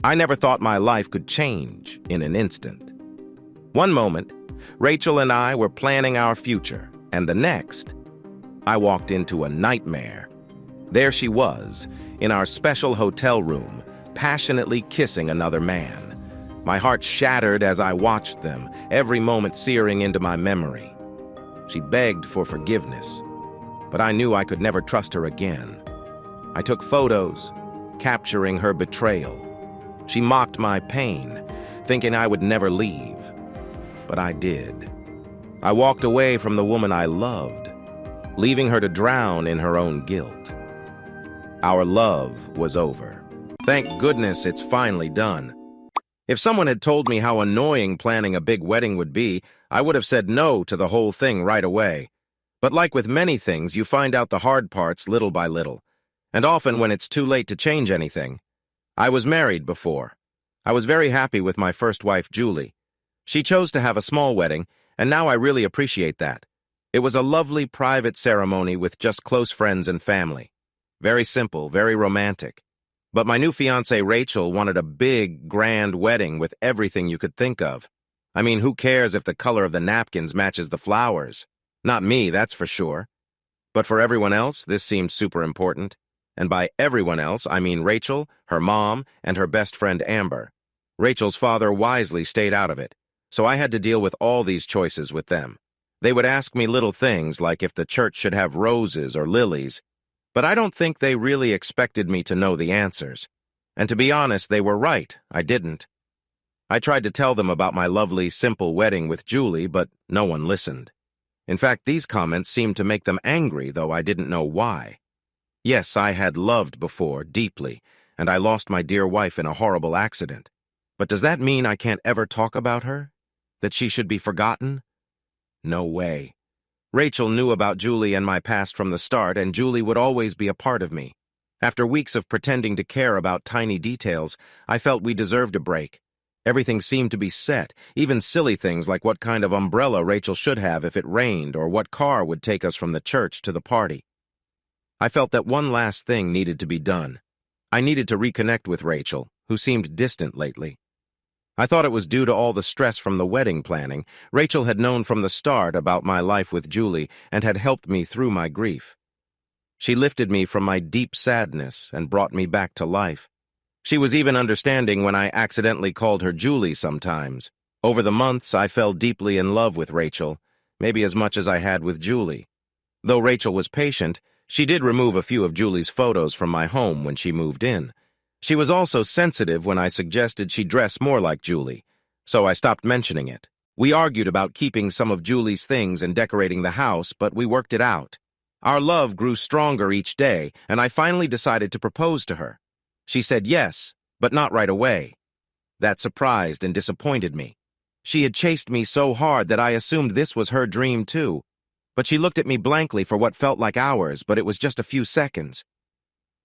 I never thought my life could change in an instant. One moment, Rachel and I were planning our future, and the next, I walked into a nightmare. There she was, in our special hotel room, passionately kissing another man. My heart shattered as I watched them, every moment searing into my memory. She begged for forgiveness, but I knew I could never trust her again. I took photos, capturing her betrayal. She mocked my pain, thinking I would never leave. But I did. I walked away from the woman I loved, leaving her to drown in her own guilt. Our love was over. Thank goodness it's finally done. If someone had told me how annoying planning a big wedding would be, I would have said no to the whole thing right away. But like with many things, you find out the hard parts little by little, and often when it's too late to change anything. I was married before. I was very happy with my first wife, Julie. She chose to have a small wedding, and now I really appreciate that. It was a lovely private ceremony with just close friends and family. Very simple, very romantic. But my new fiancée, Rachel, wanted a big, grand wedding with everything you could think of. I mean, who cares if the color of the napkins matches the flowers? Not me, that's for sure. But for everyone else, this seemed super important. And by everyone else, I mean Rachel, her mom, and her best friend Amber. Rachel's father wisely stayed out of it, so I had to deal with all these choices with them. They would ask me little things like if the church should have roses or lilies, but I don't think they really expected me to know the answers. And to be honest, they were right, I didn't. I tried to tell them about my lovely, simple wedding with Julie, but no one listened. In fact, these comments seemed to make them angry, though I didn't know why. Yes, I had loved before, deeply, and I lost my dear wife in a horrible accident. But does that mean I can't ever talk about her? That she should be forgotten? No way. Rachel knew about Julie and my past from the start, and Julie would always be a part of me. After weeks of pretending to care about tiny details, I felt we deserved a break. Everything seemed to be set, even silly things like what kind of umbrella Rachel should have if it rained or what car would take us from the church to the party. I felt that one last thing needed to be done. I needed to reconnect with Rachel, who seemed distant lately. I thought it was due to all the stress from the wedding planning. Rachel had known from the start about my life with Julie and had helped me through my grief. She lifted me from my deep sadness and brought me back to life. She was even understanding when I accidentally called her Julie sometimes. Over the months, I fell deeply in love with Rachel, maybe as much as I had with Julie. Though Rachel was patient, she did remove a few of Julie's photos from my home when she moved in. She was also sensitive when I suggested she dress more like Julie, so I stopped mentioning it. We argued about keeping some of Julie's things and decorating the house, but we worked it out. Our love grew stronger each day, and I finally decided to propose to her. She said yes, but not right away. That surprised and disappointed me. She had chased me so hard that I assumed this was her dream too. But she looked at me blankly for what felt like hours, but it was just a few seconds.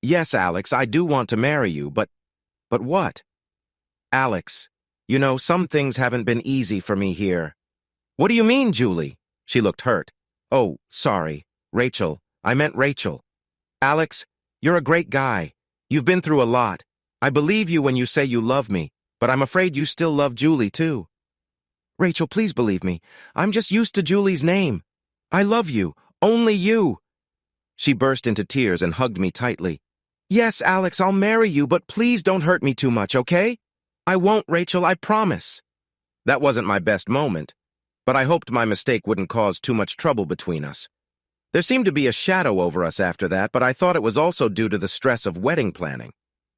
Yes, Alex, I do want to marry you, but what? Alex, you know, some things haven't been easy for me here. What do you mean, Julie? She looked hurt. Oh, sorry. Rachel. I meant Rachel. Alex, you're a great guy. You've been through a lot. I believe you when you say you love me, but I'm afraid you still love Julie too. Rachel, please believe me. I'm just used to Julie's name. I love you. Only you. She burst into tears and hugged me tightly. Yes, Alex, I'll marry you, but please don't hurt me too much, okay? I won't, Rachel, I promise. That wasn't my best moment, but I hoped my mistake wouldn't cause too much trouble between us. There seemed to be a shadow over us after that, but I thought it was also due to the stress of wedding planning.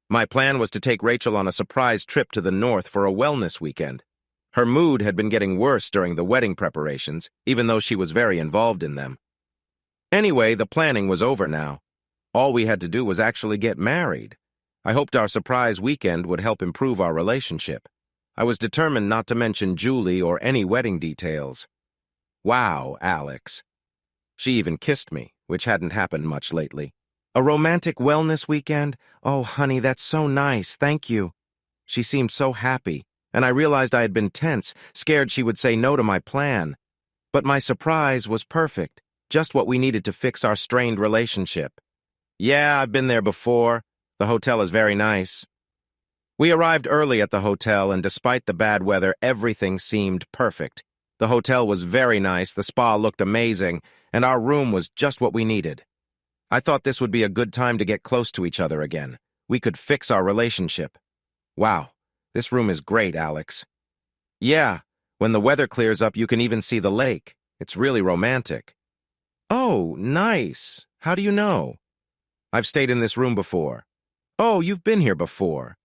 My plan was to take Rachel on a surprise trip to the north for a wellness weekend. Her mood had been getting worse during the wedding preparations, even though she was very involved in them. Anyway, the planning was over now. All we had to do was actually get married. I hoped our surprise weekend would help improve our relationship. I was determined not to mention Julie or any wedding details. Wow, Alex. She even kissed me, which hadn't happened much lately. A romantic wellness weekend? Oh, honey, that's so nice, thank you. She seemed so happy, and I realized I had been tense, scared she would say no to my plan. But my surprise was perfect, just what we needed to fix our strained relationship. Yeah, I've been there before. The hotel is very nice. We arrived early at the hotel, and despite the bad weather, everything seemed perfect. The hotel was very nice, the spa looked amazing, and our room was just what we needed. I thought this would be a good time to get close to each other again. We could fix our relationship. Wow, this room is great, Alex. Yeah, when the weather clears up, you can even see the lake. It's really romantic. Oh, nice. How do you know? I've stayed in this room before. Oh, you've been here before.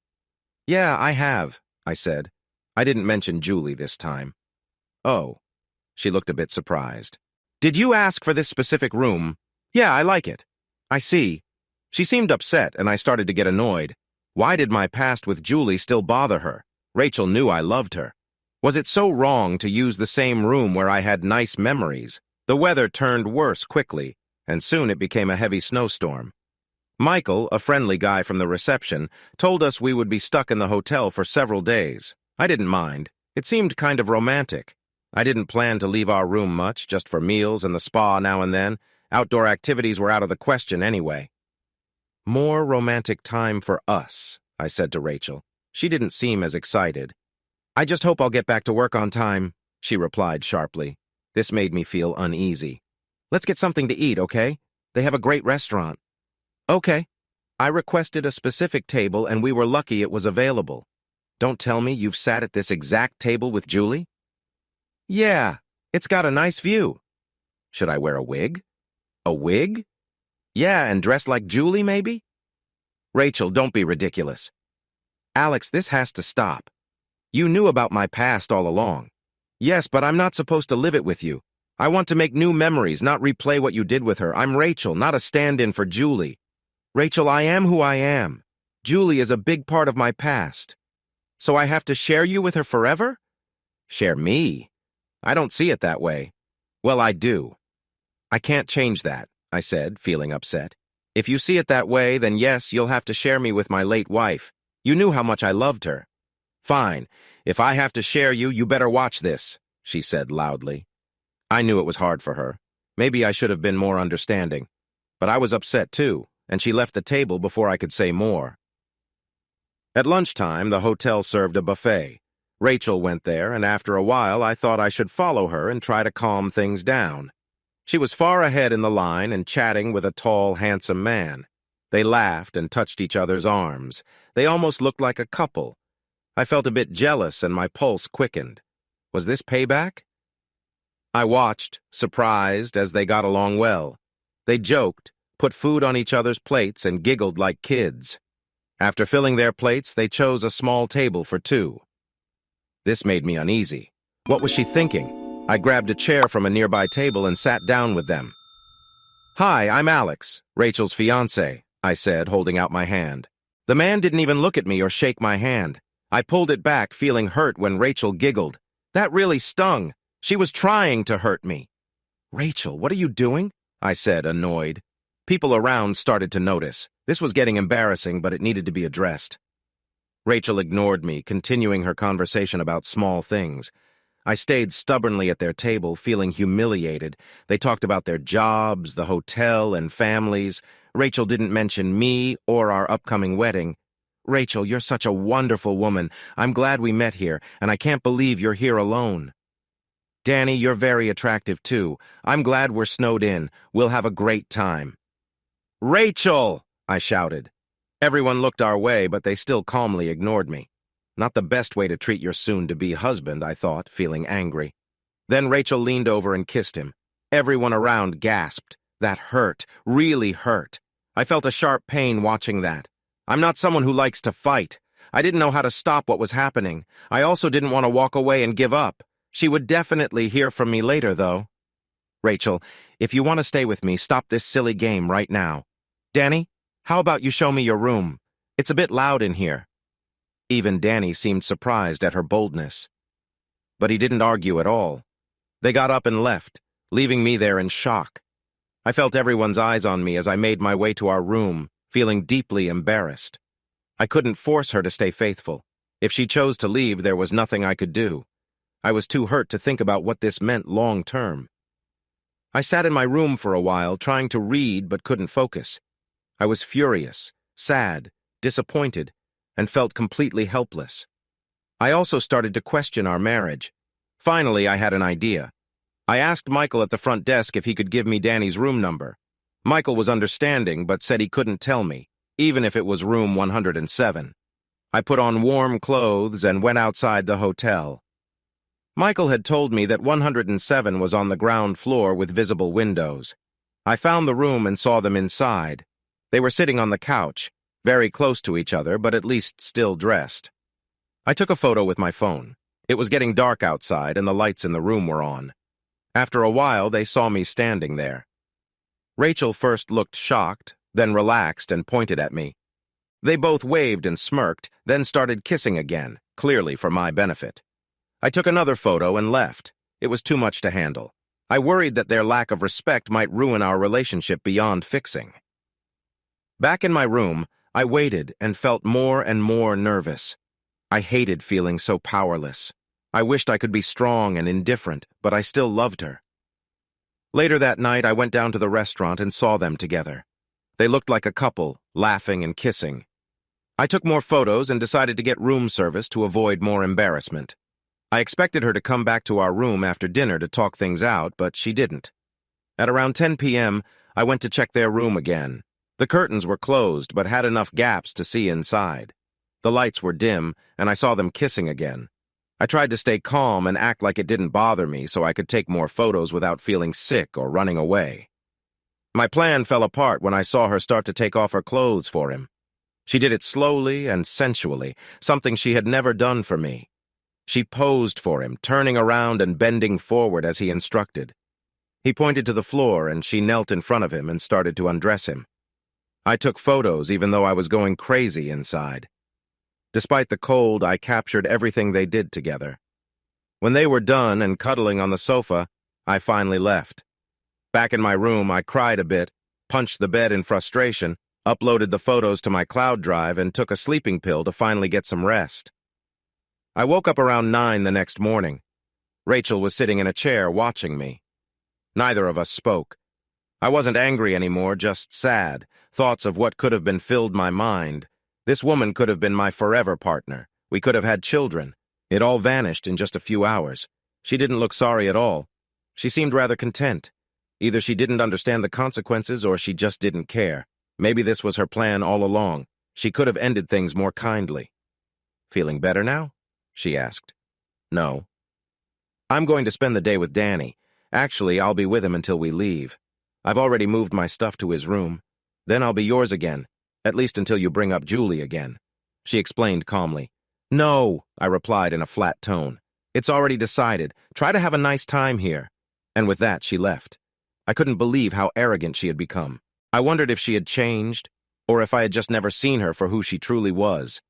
Yeah, I have, I said. I didn't mention Julie this time. Oh. She looked a bit surprised. Did you ask for this specific room? Yeah, I like it. I see. She seemed upset, and I started to get annoyed. Why did my past with Julie still bother her? Rachel knew I loved her. Was it so wrong to use the same room where I had nice memories? The weather turned worse quickly, and soon it became a heavy snowstorm. Michael, a friendly guy from the reception, told us we would be stuck in the hotel for several days. I didn't mind. It seemed kind of romantic. I didn't plan to leave our room much, just for meals and the spa now and then. Outdoor activities were out of the question anyway. More romantic time for us, I said to Rachel. She didn't seem as excited. I just hope I'll get back to work on time, she replied sharply. This made me feel uneasy. Let's get something to eat, okay? They have a great restaurant. Okay. I requested a specific table, and we were lucky it was available. Don't tell me you've sat at this exact table with Julie? Yeah, it's got a nice view. Should I wear a wig? A wig? Yeah, and dress like Julie, maybe? Rachel, don't be ridiculous. Alex, this has to stop. You knew about my past all along. Yes, but I'm not supposed to live it with you. I want to make new memories, not replay what you did with her. I'm Rachel, not a stand-in for Julie. Rachel, I am who I am. Julie is a big part of my past. So I have to share you with her forever? Share me? I don't see it that way. Well, I do. I can't change that, I said, feeling upset. If you see it that way, then yes, you'll have to share me with my late wife. You knew how much I loved her. Fine. If I have to share you, you better watch this, she said loudly. I knew it was hard for her. Maybe I should have been more understanding. But I was upset too, and she left the table before I could say more. At lunchtime, the hotel served a buffet. Rachel went there, and after a while, I thought I should follow her and try to calm things down. She was far ahead in the line and chatting with a tall, handsome man. They laughed and touched each other's arms. They almost looked like a couple. I felt a bit jealous and my pulse quickened. Was this payback? I watched, surprised, as they got along well. They joked, put food on each other's plates, and giggled like kids. After filling their plates, they chose a small table for two. This made me uneasy. What was she thinking? I grabbed a chair from a nearby table and sat down with them. Hi, I'm Alex, Rachel's fiancé, I said, holding out my hand. The man didn't even look at me or shake my hand. I pulled it back, feeling hurt when Rachel giggled. That really stung. She was trying to hurt me. Rachel, what are you doing? I said, annoyed. People around started to notice. This was getting embarrassing, but it needed to be addressed. Rachel ignored me, continuing her conversation about small things. I stayed stubbornly at their table, feeling humiliated. They talked about their jobs, the hotel, and families. Rachel didn't mention me or our upcoming wedding. Rachel, you're such a wonderful woman. I'm glad we met here, and I can't believe you're here alone. Danny, you're very attractive, too. I'm glad we're snowed in. We'll have a great time. Rachel! I shouted. Everyone looked our way, but they still calmly ignored me. Not the best way to treat your soon-to-be husband, I thought, feeling angry. Then Rachel leaned over and kissed him. Everyone around gasped. That hurt, really hurt. I felt a sharp pain watching that. I'm not someone who likes to fight. I didn't know how to stop what was happening. I also didn't want to walk away and give up. She would definitely hear from me later, though. Rachel, if you want to stay with me, stop this silly game right now. Danny, how about you show me your room? It's a bit loud in here. Even Danny seemed surprised at her boldness. But he didn't argue at all. They got up and left, leaving me there in shock. I felt everyone's eyes on me as I made my way to our room, feeling deeply embarrassed. I couldn't force her to stay faithful. If she chose to leave, there was nothing I could do. I was too hurt to think about what this meant long-term. I sat in my room for a while, trying to read but couldn't focus. I was furious, sad, disappointed. and felt completely helpless. I also started to question our marriage. Finally, I had an idea. I asked Michael at the front desk if he could give me Danny's room number. Michael was understanding, but said he couldn't tell me, even if it was room 107. I put on warm clothes and went outside the hotel. Michael had told me that 107 was on the ground floor with visible windows. I found the room and saw them inside. They were sitting on the couch, very close to each other, but at least still dressed. I took a photo with my phone. It was getting dark outside and the lights in the room were on. After a while, they saw me standing there. Rachel first looked shocked, then relaxed and pointed at me. They both waved and smirked, then started kissing again, clearly for my benefit. I took another photo and left. It was too much to handle. I worried that their lack of respect might ruin our relationship beyond fixing. Back in my room, I waited and felt more and more nervous. I hated feeling so powerless. I wished I could be strong and indifferent, but I still loved her. Later that night, I went down to the restaurant and saw them together. They looked like a couple, laughing and kissing. I took more photos and decided to get room service to avoid more embarrassment. I expected her to come back to our room after dinner to talk things out, but she didn't. At around 10 p.m., I went to check their room again. The curtains were closed, but had enough gaps to see inside. The lights were dim, and I saw them kissing again. I tried to stay calm and act like it didn't bother me so I could take more photos without feeling sick or running away. My plan fell apart when I saw her start to take off her clothes for him. She did it slowly and sensually, something she had never done for me. She posed for him, turning around and bending forward as he instructed. He pointed to the floor, and she knelt in front of him and started to undress him. I took photos even though I was going crazy inside. Despite the cold, I captured everything they did together. When they were done and cuddling on the sofa, I finally left. Back in my room, I cried a bit, punched the bed in frustration, uploaded the photos to my cloud drive, and took a sleeping pill to finally get some rest. I woke up around 9 the next morning. Rachel was sitting in a chair watching me. Neither of us spoke. I wasn't angry anymore, just sad. Thoughts of what could have been filled my mind. This woman could have been my forever partner. We could have had children. It all vanished in just a few hours. She didn't look sorry at all. She seemed rather content. Either she didn't understand the consequences or she just didn't care. Maybe this was her plan all along. She could have ended things more kindly. "Feeling better now?" she asked. "No. I'm going to spend the day with Danny. Actually, I'll be with him until we leave. I've already moved my stuff to his room. Then I'll be yours again, at least until you bring up Julie again," she explained calmly. "No," I replied in a flat tone. "It's already decided. Try to have a nice time here." And with that, she left. I couldn't believe how arrogant she had become. I wondered if she had changed, or if I had just never seen her for who she truly was.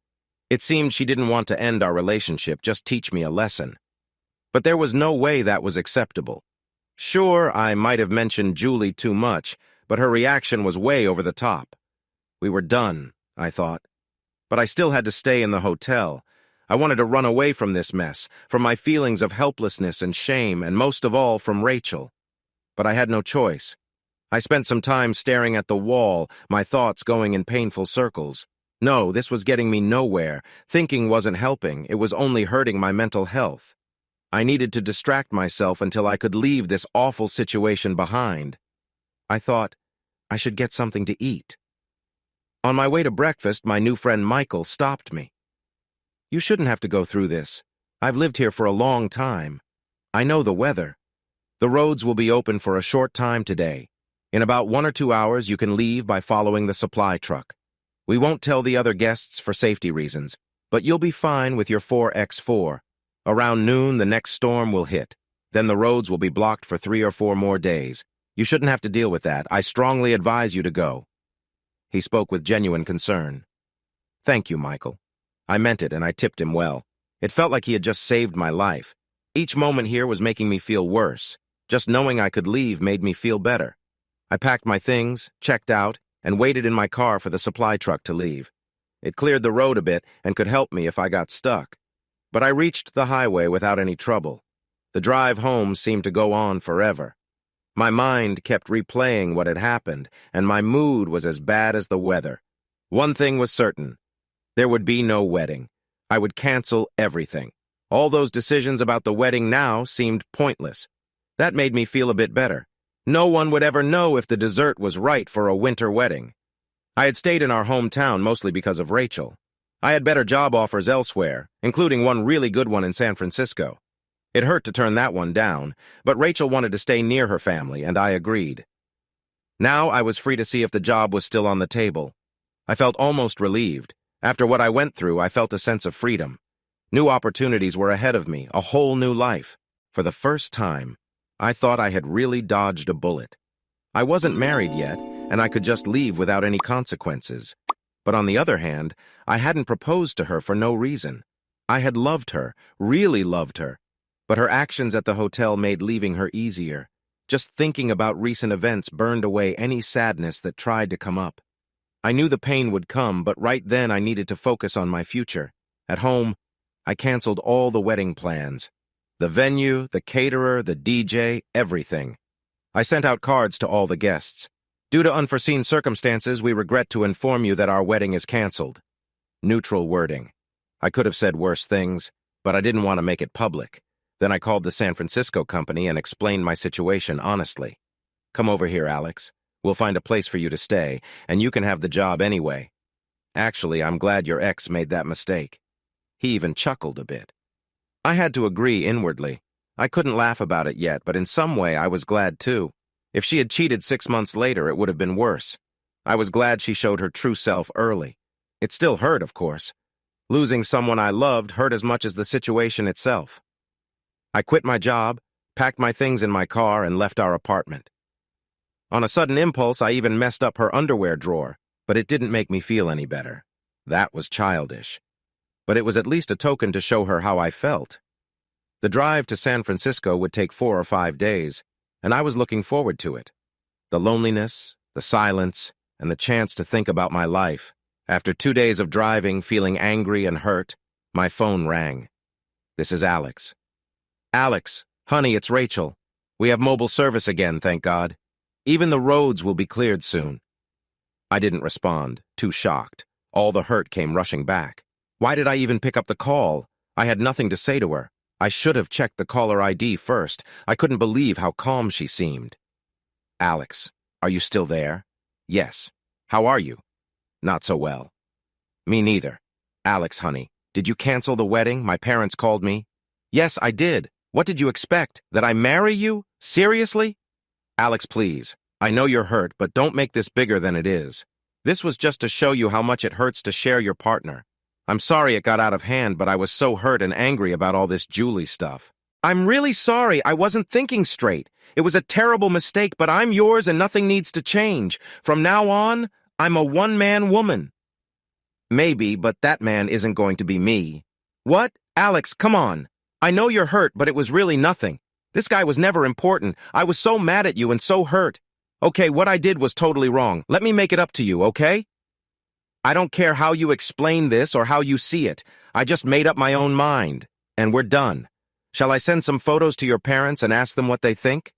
It seemed she didn't want to end our relationship, just teach me a lesson. But there was no way that was acceptable. Sure, I might have mentioned Julie too much, but her reaction was way over the top. We were done, I thought. But I still had to stay in the hotel. I wanted to run away from this mess, from my feelings of helplessness and shame, and most of all from Rachel. But I had no choice. I spent some time staring at the wall, my thoughts going in painful circles. No, this was getting me nowhere. Thinking wasn't helping, it was only hurting my mental health. I needed to distract myself until I could leave this awful situation behind. I thought, I should get something to eat. On my way to breakfast, my new friend Michael stopped me. "You shouldn't have to go through this. I've lived here for a long time. I know the weather. The roads will be open for a short time today. In about 1 or 2 hours, you can leave by following the supply truck. We won't tell the other guests for safety reasons, but you'll be fine with your 4x4. Around noon, the next storm will hit. Then the roads will be blocked for 3 or 4 more days. You shouldn't have to deal with that. I strongly advise you to go." He spoke with genuine concern. "Thank you, Michael." I meant it, and I tipped him well. It felt like he had just saved my life. Each moment here was making me feel worse. Just knowing I could leave made me feel better. I packed my things, checked out, and waited in my car for the supply truck to leave. It cleared the road a bit and could help me if I got stuck. But I reached the highway without any trouble. The drive home seemed to go on forever. My mind kept replaying what had happened, and my mood was as bad as the weather. One thing was certain. There would be no wedding. I would cancel everything. All those decisions about the wedding now seemed pointless. That made me feel a bit better. No one would ever know if the dessert was right for a winter wedding. I had stayed in our hometown mostly because of Rachel. I had better job offers elsewhere, including one really good one in San Francisco. It hurt to turn that one down, but Rachel wanted to stay near her family, and I agreed. Now I was free to see if the job was still on the table. I felt almost relieved. After what I went through, I felt a sense of freedom. New opportunities were ahead of me, a whole new life. For the first time, I thought I had really dodged a bullet. I wasn't married yet, and I could just leave without any consequences. But on the other hand, I hadn't proposed to her for no reason. I had loved her, really loved her. But her actions at the hotel made leaving her easier. Just thinking about recent events burned away any sadness that tried to come up. I knew the pain would come, but right then I needed to focus on my future. At home, I canceled all the wedding plans. The venue, the caterer, the DJ, everything. I sent out cards to all the guests. Due to unforeseen circumstances, we regret to inform you that our wedding is canceled. Neutral wording. I could have said worse things, but I didn't want to make it public. Then I called the San Francisco company and explained my situation honestly. Come over here, Alex. We'll find a place for you to stay, and you can have the job anyway. Actually, I'm glad your ex made that mistake. He even chuckled a bit. I had to agree inwardly. I couldn't laugh about it yet, but in some way I was glad too. If she had cheated 6 months later, it would have been worse. I was glad she showed her true self early. It still hurt, of course. Losing someone I loved hurt as much as the situation itself. I quit my job, packed my things in my car, and left our apartment. On a sudden impulse, I even messed up her underwear drawer, but it didn't make me feel any better. That was childish. But it was at least a token to show her how I felt. The drive to San Francisco would take 4 or 5 days, and I was looking forward to it. The loneliness, the silence, and the chance to think about my life. After 2 days of driving, feeling angry and hurt, my phone rang. This is Alex. Alex, honey, it's Rachel. We have mobile service again, thank God. Even the roads will be cleared soon. I didn't respond, too shocked. All the hurt came rushing back. Why did I even pick up the call? I had nothing to say to her. I should have checked the caller ID first. I couldn't believe how calm she seemed. Alex, are you still there? Yes. How are you? Not so well. Me neither. Alex, honey, did you cancel the wedding? My parents called me. Yes, I did. What did you expect? That I marry you? Seriously? Alex, please. I know you're hurt, but don't make this bigger than it is. This was just to show you how much it hurts to share your partner. I'm sorry it got out of hand, but I was so hurt and angry about all this Julie stuff. I'm really sorry. I wasn't thinking straight. It was a terrible mistake, but I'm yours and nothing needs to change. From now on, I'm a one-man woman. Maybe, but that man isn't going to be me. What? Alex, come on. I know you're hurt, but it was really nothing. This guy was never important. I was so mad at you and so hurt. Okay, what I did was totally wrong. Let me make it up to you, okay? I don't care how you explain this or how you see it. I just made up my own mind. And we're done. Shall I send some photos to your parents and ask them what they think?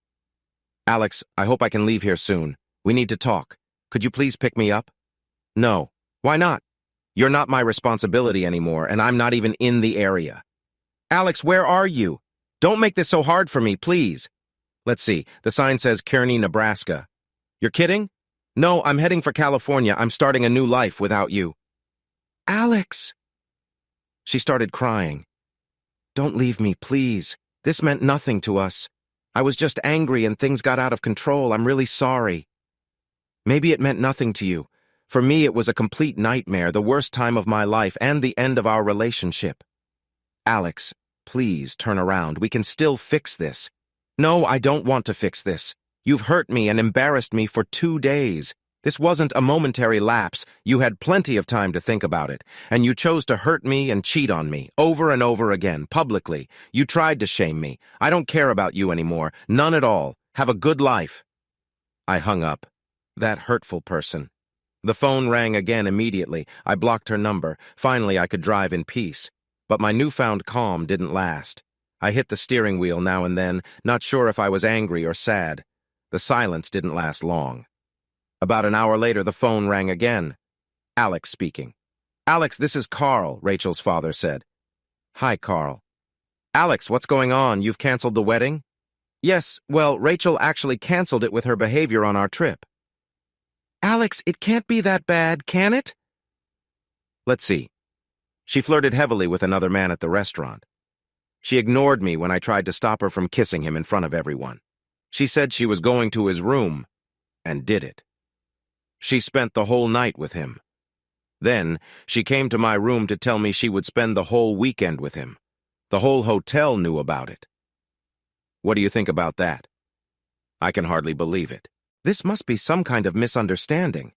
Alex, I hope I can leave here soon. We need to talk. Could you please pick me up? No. Why not? You're not my responsibility anymore, and I'm not even in the area. Alex, where are you? Don't make this so hard for me, please. Let's see. The sign says Kearney, Nebraska. You're kidding? No, I'm heading for California. I'm starting a new life without you. Alex! She started crying. Don't leave me, please. This meant nothing to us. I was just angry and things got out of control. I'm really sorry. Maybe it meant nothing to you. For me, it was a complete nightmare, the worst time of my life and the end of our relationship. Alex, please turn around. We can still fix this. No, I don't want to fix this. You've hurt me and embarrassed me for 2 days. This wasn't a momentary lapse. You had plenty of time to think about it, and you chose to hurt me and cheat on me, over and over again, publicly. You tried to shame me. I don't care about you anymore. None at all. Have a good life. I hung up. That hurtful person. The phone rang again immediately. I blocked her number. Finally, I could drive in peace. But my newfound calm didn't last. I hit the steering wheel now and then, not sure if I was angry or sad. The silence didn't last long. About an hour later, the phone rang again. Alex speaking. Alex, this is Carl, Rachel's father said. Hi, Carl. Alex, what's going on? You've canceled the wedding? Yes, well, Rachel actually canceled it with her behavior on our trip. Alex, it can't be that bad, can it? Let's see. She flirted heavily with another man at the restaurant. She ignored me when I tried to stop her from kissing him in front of everyone. She said she was going to his room, and did it. She spent the whole night with him. Then, she came to my room to tell me she would spend the whole weekend with him. The whole hotel knew about it. What do you think about that? I can hardly believe it. This must be some kind of misunderstanding.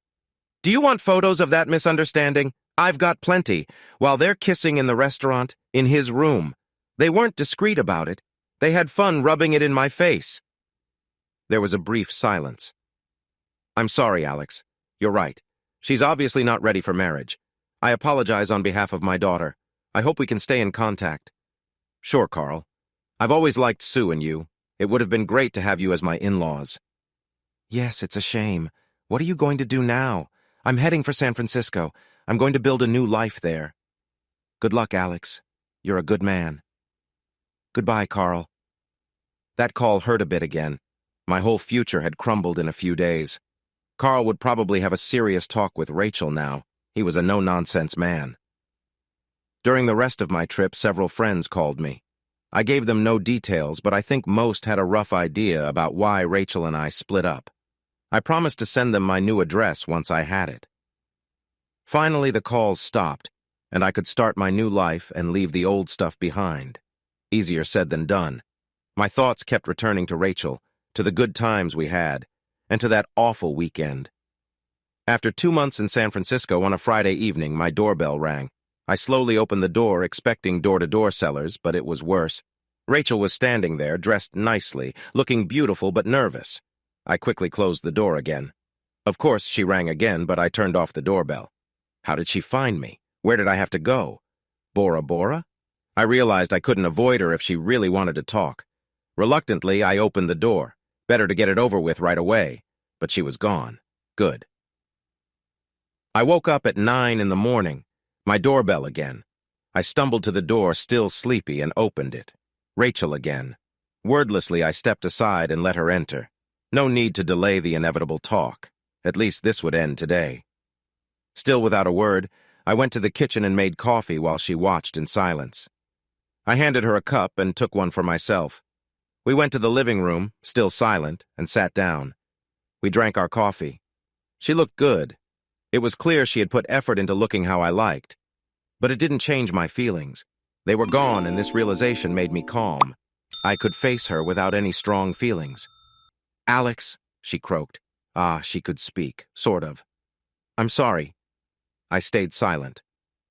Do you want photos of that misunderstanding? I've got plenty. While they're kissing in the restaurant, in his room. They weren't discreet about it. They had fun rubbing it in my face. There was a brief silence. I'm sorry, Alex. You're right. She's obviously not ready for marriage. I apologize on behalf of my daughter. I hope we can stay in contact. Sure, Carl. I've always liked Sue and you. It would have been great to have you as my in-laws. Yes, it's a shame. What are you going to do now? I'm heading for San Francisco. I'm going to build a new life there. Good luck, Alex. You're a good man. Goodbye, Carl. That call hurt a bit again. My whole future had crumbled in a few days. Carl would probably have a serious talk with Rachel now. He was a no-nonsense man. During the rest of my trip, several friends called me. I gave them no details, but I think most had a rough idea about why Rachel and I split up. I promised to send them my new address once I had it. Finally, the calls stopped, and I could start my new life and leave the old stuff behind. Easier said than done. My thoughts kept returning to Rachel, to the good times we had, and to that awful weekend. After 2 months in San Francisco on a Friday evening, my doorbell rang. I slowly opened the door, expecting door-to-door sellers, but it was worse. Rachel was standing there, dressed nicely, looking beautiful but nervous. I quickly closed the door again. Of course, she rang again, but I turned off the doorbell. How did she find me? Where did I have to go? Bora Bora? I realized I couldn't avoid her if she really wanted to talk. Reluctantly, I opened the door. Better to get it over with right away. But she was gone. Good. I woke up at 9 in the morning. My doorbell again. I stumbled to the door, still sleepy, and opened it. Rachel again. Wordlessly, I stepped aside and let her enter. No need to delay the inevitable talk. At least this would end today. Still without a word, I went to the kitchen and made coffee while she watched in silence. I handed her a cup and took one for myself. We went to the living room, still silent, and sat down. We drank our coffee. She looked good. It was clear she had put effort into looking how I liked. But it didn't change my feelings. They were gone, and this realization made me calm. I could face her without any strong feelings. Alex, she croaked. She could speak, sort of. I'm sorry. I stayed silent.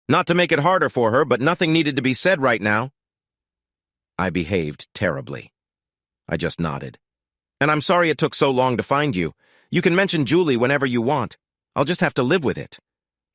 Not to make it harder for her, but nothing needed to be said right now. I behaved terribly. I just nodded. And I'm sorry it took so long to find you. You can mention Julie whenever you want. I'll just have to live with it.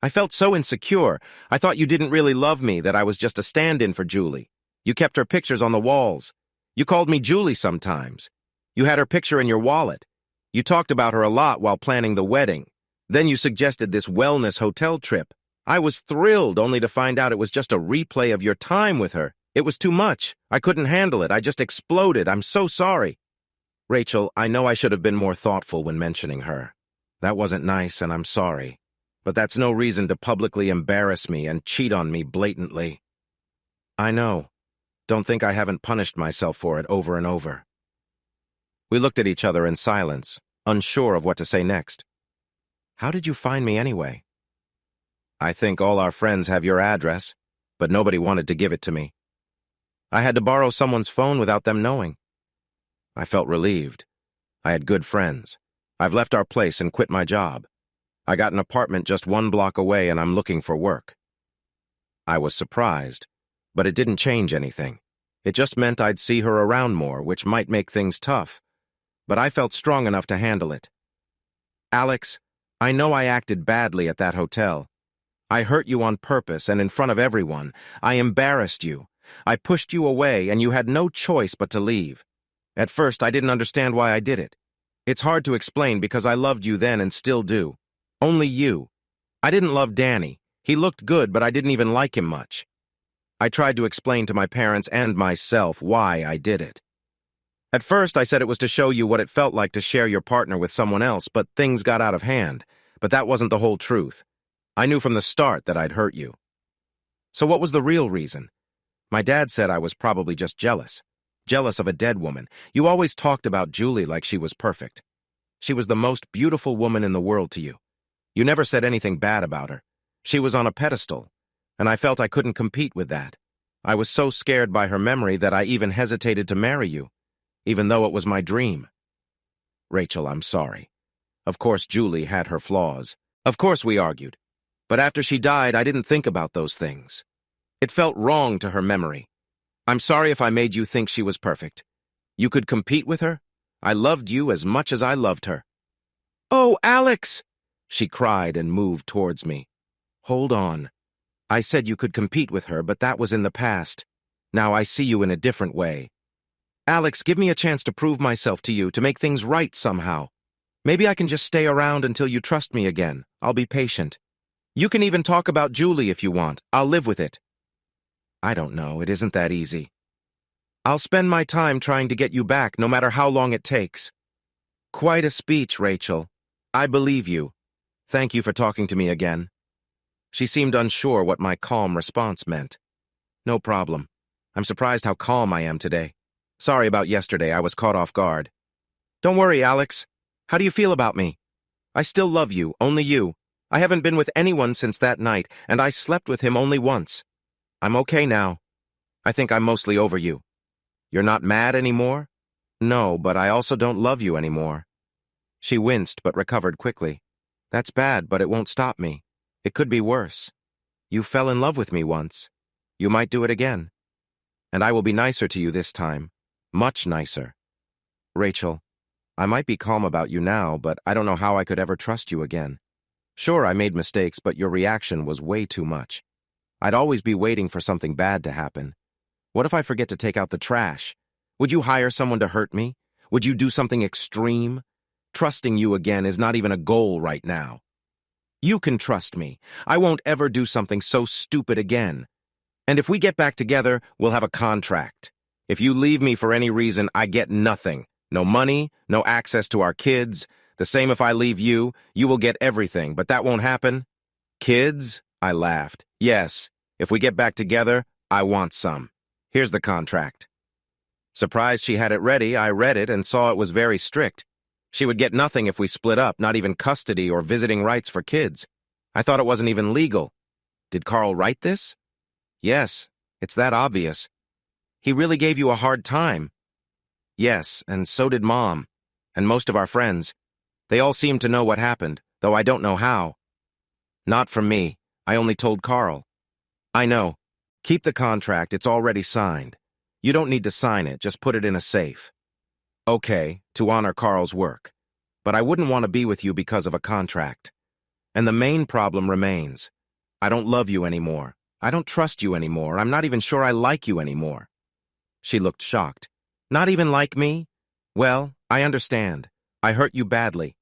I felt so insecure. I thought you didn't really love me, that I was just a stand-in for Julie. You kept her pictures on the walls. You called me Julie sometimes. You had her picture in your wallet. You talked about her a lot while planning the wedding. Then you suggested this wellness hotel trip. I was thrilled, only to find out it was just a replay of your time with her. It was too much. I couldn't handle it. I just exploded. I'm so sorry. Rachel, I know I should have been more thoughtful when mentioning her. That wasn't nice, and I'm sorry. But that's no reason to publicly embarrass me and cheat on me blatantly. I know. Don't think I haven't punished myself for it over and over. We looked at each other in silence, unsure of what to say next. How did you find me anyway? I think all our friends have your address, but nobody wanted to give it to me. I had to borrow someone's phone without them knowing. I felt relieved. I had good friends. I've left our place and quit my job. I got an apartment just 1 block away and I'm looking for work. I was surprised, but it didn't change anything. It just meant I'd see her around more, which might make things tough. But I felt strong enough to handle it. Alex, I know I acted badly at that hotel. I hurt you on purpose and in front of everyone. I embarrassed you. I pushed you away and you had no choice but to leave. At first, I didn't understand why I did it. It's hard to explain because I loved you then and still do. Only you. I didn't love Danny. He looked good, but I didn't even like him much. I tried to explain to my parents and myself why I did it. At first, I said it was to show you what it felt like to share your partner with someone else, but things got out of hand. But that wasn't the whole truth. I knew from the start that I'd hurt you. So what was the real reason? My dad said I was probably just jealous. Jealous of a dead woman. You always talked about Julie like she was perfect. She was the most beautiful woman in the world to you. You never said anything bad about her. She was on a pedestal, and I felt I couldn't compete with that. I was so scared by her memory that I even hesitated to marry you, even though it was my dream. Rachel, I'm sorry. Of course, Julie had her flaws. Of course we argued. But after she died, I didn't think about those things. It felt wrong to her memory. I'm sorry if I made you think she was perfect. You could compete with her? I loved you as much as I loved her. Oh, Alex! She cried and moved towards me. Hold on. I said you could compete with her, but that was in the past. Now I see you in a different way. Alex, give me a chance to prove myself to you, to make things right somehow. Maybe I can just stay around until you trust me again. I'll be patient. You can even talk about Julie if you want. I'll live with it. I don't know. It isn't that easy. I'll spend my time trying to get you back, no matter how long it takes. Quite a speech, Rachel. I believe you. Thank you for talking to me again. She seemed unsure what my calm response meant. No problem. I'm surprised how calm I am today. Sorry about yesterday. I was caught off guard. Don't worry, Alex. How do you feel about me? I still love you, only you. I haven't been with anyone since that night, and I slept with him only once. I'm okay now. I think I'm mostly over you. You're not mad anymore? No, but I also don't love you anymore. She winced but recovered quickly. That's bad, but it won't stop me. It could be worse. You fell in love with me once. You might do it again. And I will be nicer to you this time. Much nicer. Rachel, I might be calm about you now, but I don't know how I could ever trust you again. Sure, I made mistakes, but your reaction was way too much. I'd always be waiting for something bad to happen. What if I forget to take out the trash? Would you hire someone to hurt me? Would you do something extreme? Trusting you again is not even a goal right now. You can trust me. I won't ever do something so stupid again. And if we get back together, we'll have a contract. If you leave me for any reason, I get nothing. No money, no access to our kids. The same if I leave you. You will get everything, but that won't happen. Kids? I laughed. Yes, if we get back together, I want some. Here's the contract. Surprised she had it ready, I read it and saw it was very strict. She would get nothing if we split up, not even custody or visiting rights for kids. I thought it wasn't even legal. Did Carl write this? Yes, it's that obvious. He really gave you a hard time. Yes, and so did Mom, and most of our friends. They all seem to know what happened, though I don't know how. Not from me. I only told Carl. I know. Keep the contract, it's already signed. You don't need to sign it, just put it in a safe. Okay, to honor Carl's work. But I wouldn't want to be with you because of a contract. And the main problem remains. I don't love you anymore. I don't trust you anymore. I'm not even sure I like you anymore. She looked shocked. Not even like me? Well, I understand. I hurt you badly.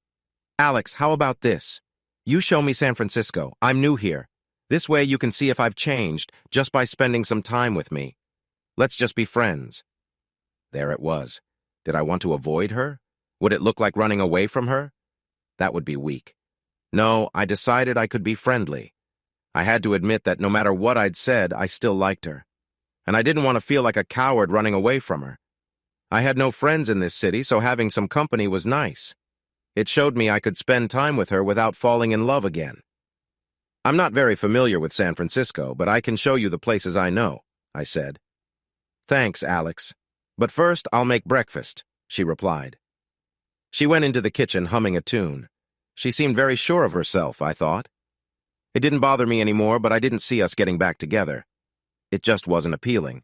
Alex, how about this? You show me San Francisco. I'm new here. This way you can see if I've changed just by spending some time with me. Let's just be friends. There it was. Did I want to avoid her? Would it look like running away from her? That would be weak. No, I decided I could be friendly. I had to admit that no matter what I'd said, I still liked her. And I didn't want to feel like a coward running away from her. I had no friends in this city, so having some company was nice. It showed me I could spend time with her without falling in love again. I'm not very familiar with San Francisco, but I can show you the places I know, I said. Thanks, Alex. But first, I'll make breakfast, she replied. She went into the kitchen humming a tune. She seemed very sure of herself, I thought. It didn't bother me anymore, but I didn't see us getting back together. It just wasn't appealing.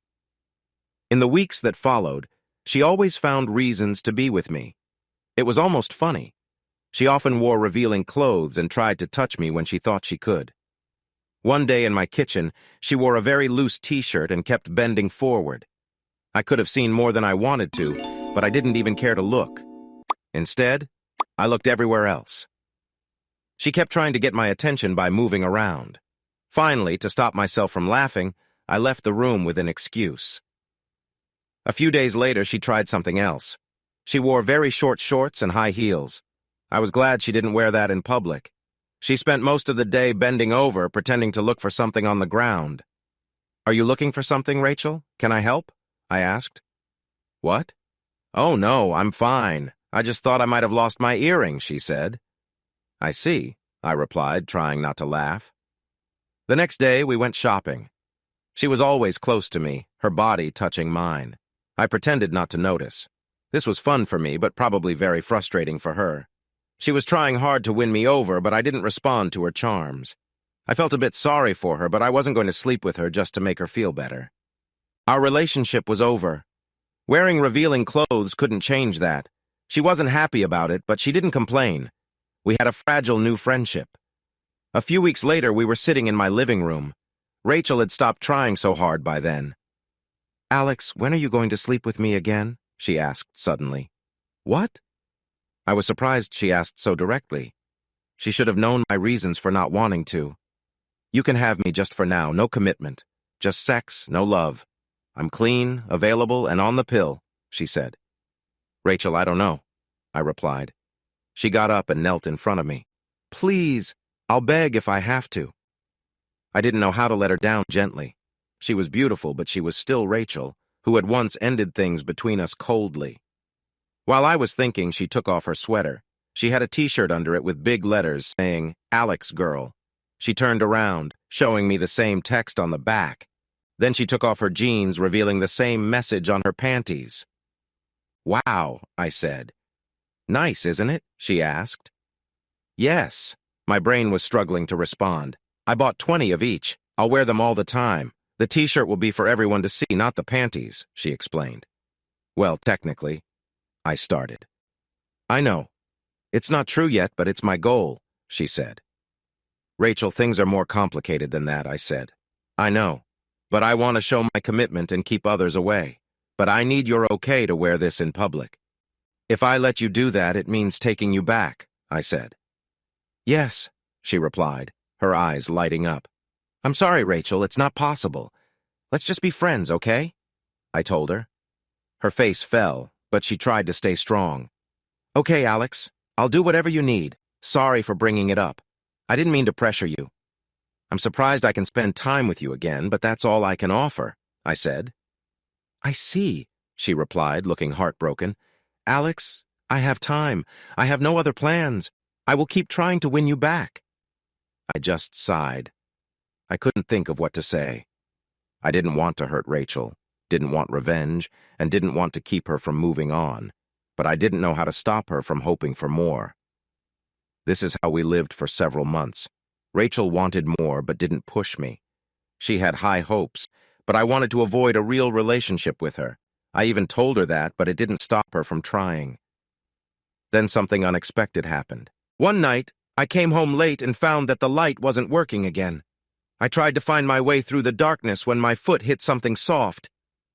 In the weeks that followed, she always found reasons to be with me. It was almost funny. She often wore revealing clothes and tried to touch me when she thought she could. One day in my kitchen, she wore a very loose t-shirt and kept bending forward. I could have seen more than I wanted to, but I didn't even care to look. Instead, I looked everywhere else. She kept trying to get my attention by moving around. Finally, to stop myself from laughing, I left the room with an excuse. A few days later, she tried something else. She wore very short shorts and high heels. I was glad she didn't wear that in public. She spent most of the day bending over, pretending to look for something on the ground. "Are you looking for something, Rachel? Can I help?" I asked. "What?" "Oh, no, I'm fine. I just thought I might have lost my earring," she said. "I see," I replied, trying not to laugh. The next day, we went shopping. She was always close to me, her body touching mine. I pretended not to notice. This was fun for me, but probably very frustrating for her. She was trying hard to win me over, but I didn't respond to her charms. I felt a bit sorry for her, but I wasn't going to sleep with her just to make her feel better. Our relationship was over. Wearing revealing clothes couldn't change that. She wasn't happy about it, but she didn't complain. We had a fragile new friendship. A few weeks later, we were sitting in my living room. Rachel had stopped trying so hard by then. "Alex, when are you going to sleep with me again?" she asked suddenly. "What?" I was surprised she asked so directly. She should have known my reasons for not wanting to. "You can have me just for now, no commitment. Just sex, no love. I'm clean, available, and on the pill," she said. "Rachel, I don't know," I replied. She got up and knelt in front of me. "Please, I'll beg if I have to." I didn't know how to let her down gently. She was beautiful, but she was still Rachel, who had once ended things between us coldly. While I was thinking, she took off her sweater. She had a t-shirt under it with big letters saying, "Alex Girl." She turned around, showing me the same text on the back. Then she took off her jeans, revealing the same message on her panties. "Wow," I said. "Nice, isn't it?" she asked. "Yes." My brain was struggling to respond. "I bought 20 of each. I'll wear them all the time. The t-shirt will be for everyone to see, not the panties," she explained. "Well, technically," I started. "I know. It's not true yet, but it's my goal," she said. "Rachel, things are more complicated than that," I said. "I know, but I want to show my commitment and keep others away. But I need your okay to wear this in public. If I let you do that, it means taking you back," I said. "Yes," she replied, her eyes lighting up. "I'm sorry, Rachel, it's not possible. Let's just be friends, okay?" I told her. Her face fell, but she tried to stay strong. "Okay, Alex, I'll do whatever you need. Sorry for bringing it up. I didn't mean to pressure you. I'm surprised I can spend time with you again, but that's all I can offer," I said. "I see," she replied, looking heartbroken. "Alex, I have time. I have no other plans. I will keep trying to win you back." I just sighed. I couldn't think of what to say. I didn't want to hurt Rachel, didn't want revenge, and didn't want to keep her from moving on, but I didn't know how to stop her from hoping for more. This is how we lived for several months. Rachel wanted more but didn't push me. She had high hopes, but I wanted to avoid a real relationship with her. I even told her that, but it didn't stop her from trying. Then something unexpected happened. One night, I came home late and found that the light wasn't working again. I tried to find my way through the darkness when my foot hit something soft.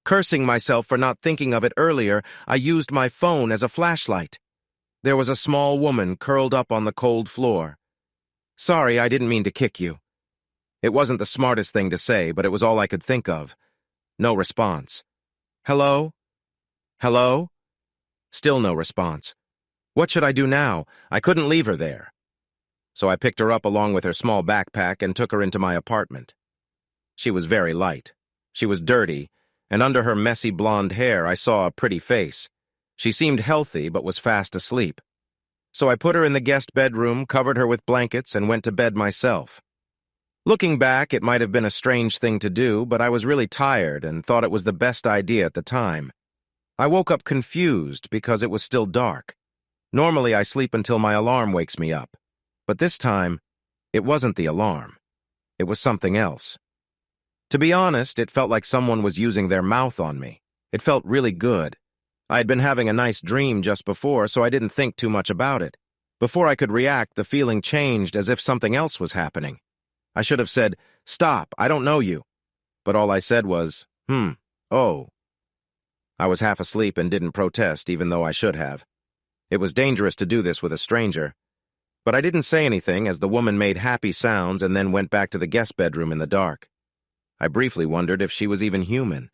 Cursing myself for not thinking of it earlier, I used my phone as a flashlight. There was a small woman curled up on the cold floor. "Sorry, I didn't mean to kick you." It wasn't the smartest thing to say, but it was all I could think of. No response. "Hello? Hello?" Still no response. What should I do now? I couldn't leave her there. So I picked her up along with her small backpack and took her into my apartment. She was very light. She was dirty, and under her messy blonde hair I saw a pretty face. She seemed healthy but was fast asleep. So I put her in the guest bedroom, covered her with blankets, and went to bed myself. Looking back, it might have been a strange thing to do, but I was really tired and thought it was the best idea at the time. I woke up confused because it was still dark. Normally I sleep until my alarm wakes me up. But this time, it wasn't the alarm. It was something else. To be honest, it felt like someone was using their mouth on me. It felt really good. I had been having a nice dream just before, so I didn't think too much about it. Before I could react, the feeling changed as if something else was happening. I should have said, "Stop, I don't know you." But all I said was, oh. I was half asleep and didn't protest, even though I should have. It was dangerous to do this with a stranger. But I didn't say anything as the woman made happy sounds and then went back to the guest bedroom in the dark. I briefly wondered if she was even human.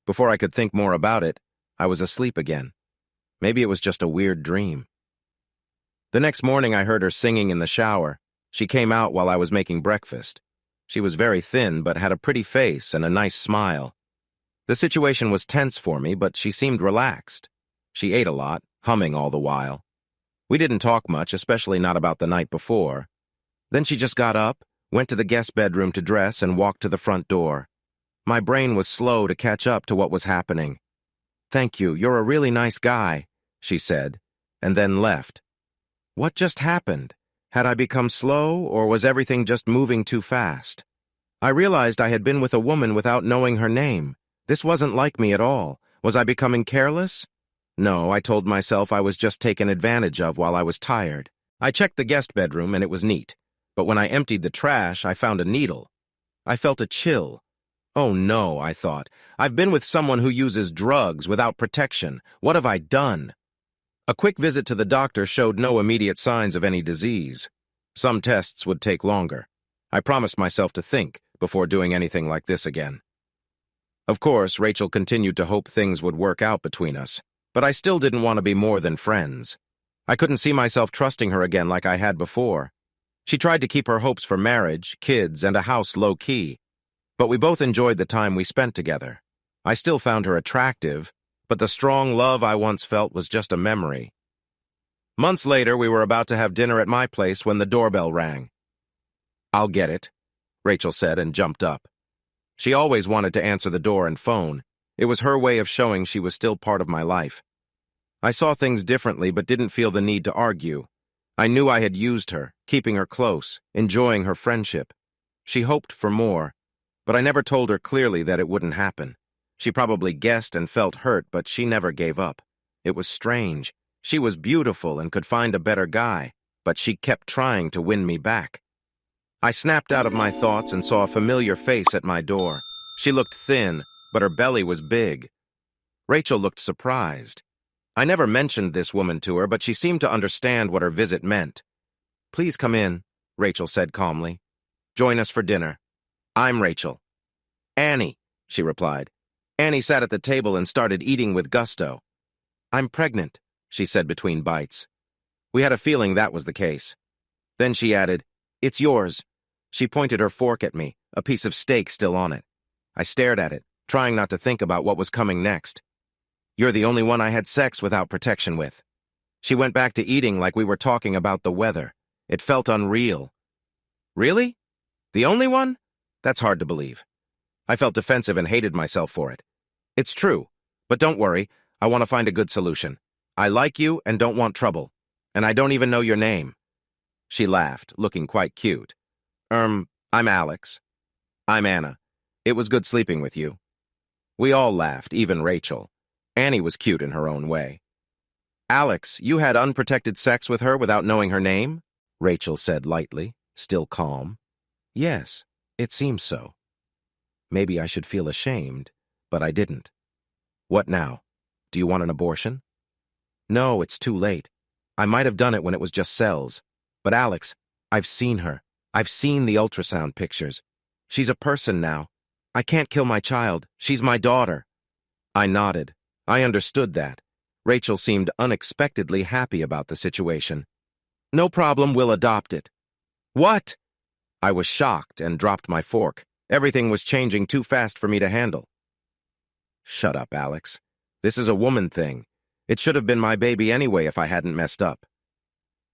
Before I could think more about it, I was asleep again. Maybe it was just a weird dream. The next morning I heard her singing in the shower. She came out while I was making breakfast. She was very thin but had a pretty face and a nice smile. The situation was tense for me, but she seemed relaxed. She ate a lot, humming all the while. We didn't talk much, especially not about the night before. Then she just got up, went to the guest bedroom to dress, and walked to the front door. My brain was slow to catch up to what was happening. "Thank you, you're a really nice guy," she said, and then left. What just happened? Had I become slow, or was everything just moving too fast? I realized I had been with a woman without knowing her name. This wasn't like me at all. Was I becoming careless? No, I told myself I was just taken advantage of while I was tired. I checked the guest bedroom and it was neat, but when I emptied the trash, I found a needle. I felt a chill. Oh no, I thought. I've been with someone who uses drugs without protection. What have I done? A quick visit to the doctor showed no immediate signs of any disease. Some tests would take longer. I promised myself to think before doing anything like this again. Of course, Rachel continued to hope things would work out between us, but I still didn't want to be more than friends. I couldn't see myself trusting her again like I had before. She tried to keep her hopes for marriage, kids, and a house low-key, but we both enjoyed the time we spent together. I still found her attractive, but the strong love I once felt was just a memory. Months later, we were about to have dinner at my place when the doorbell rang. "I'll get it," Rachel said and jumped up. She always wanted to answer the door and phone. It was her way of showing she was still part of my life. I saw things differently but didn't feel the need to argue. I knew I had used her, keeping her close, enjoying her friendship. She hoped for more, but I never told her clearly that it wouldn't happen. She probably guessed and felt hurt, but she never gave up. It was strange. She was beautiful and could find a better guy, but she kept trying to win me back. I snapped out of my thoughts and saw a familiar face at my door. She looked thin, but her belly was big. Rachel looked surprised. I never mentioned this woman to her, but she seemed to understand what her visit meant. "Please come in," Rachel said calmly. "Join us for dinner. I'm Rachel." "Annie," she replied. Annie sat at the table and started eating with gusto. "I'm pregnant," she said between bites. We had a feeling that was the case. Then she added, "It's yours." She pointed her fork at me, a piece of steak still on it. I stared at it, trying not to think about what was coming next. "You're the only one I had sex without protection with." She went back to eating like we were talking about the weather. It felt unreal. "Really? The only one?" That's hard to believe. I felt defensive and hated myself for it. "It's true, but don't worry, I want to find a good solution. I like you and don't want trouble, and I don't even know your name." She laughed, looking quite cute. I'm Alex." "I'm Anna. It was good sleeping with you." We all laughed, even Rachel. Annie was cute in her own way. "Alex, you had unprotected sex with her without knowing her name?" Rachel said lightly, still calm. "Yes, it seems so." Maybe I should feel ashamed, but I didn't. "What now? Do you want an abortion?" "No, it's too late. I might have done it when it was just cells. But Alex, I've seen her. I've seen the ultrasound pictures. She's a person now. I can't kill my child. She's my daughter." I nodded. I understood that. Rachel seemed unexpectedly happy about the situation. "No problem, we'll adopt it." "What?" I was shocked and dropped my fork. Everything was changing too fast for me to handle. "Shut up, Alex. This is a woman thing. It should have been my baby anyway if I hadn't messed up."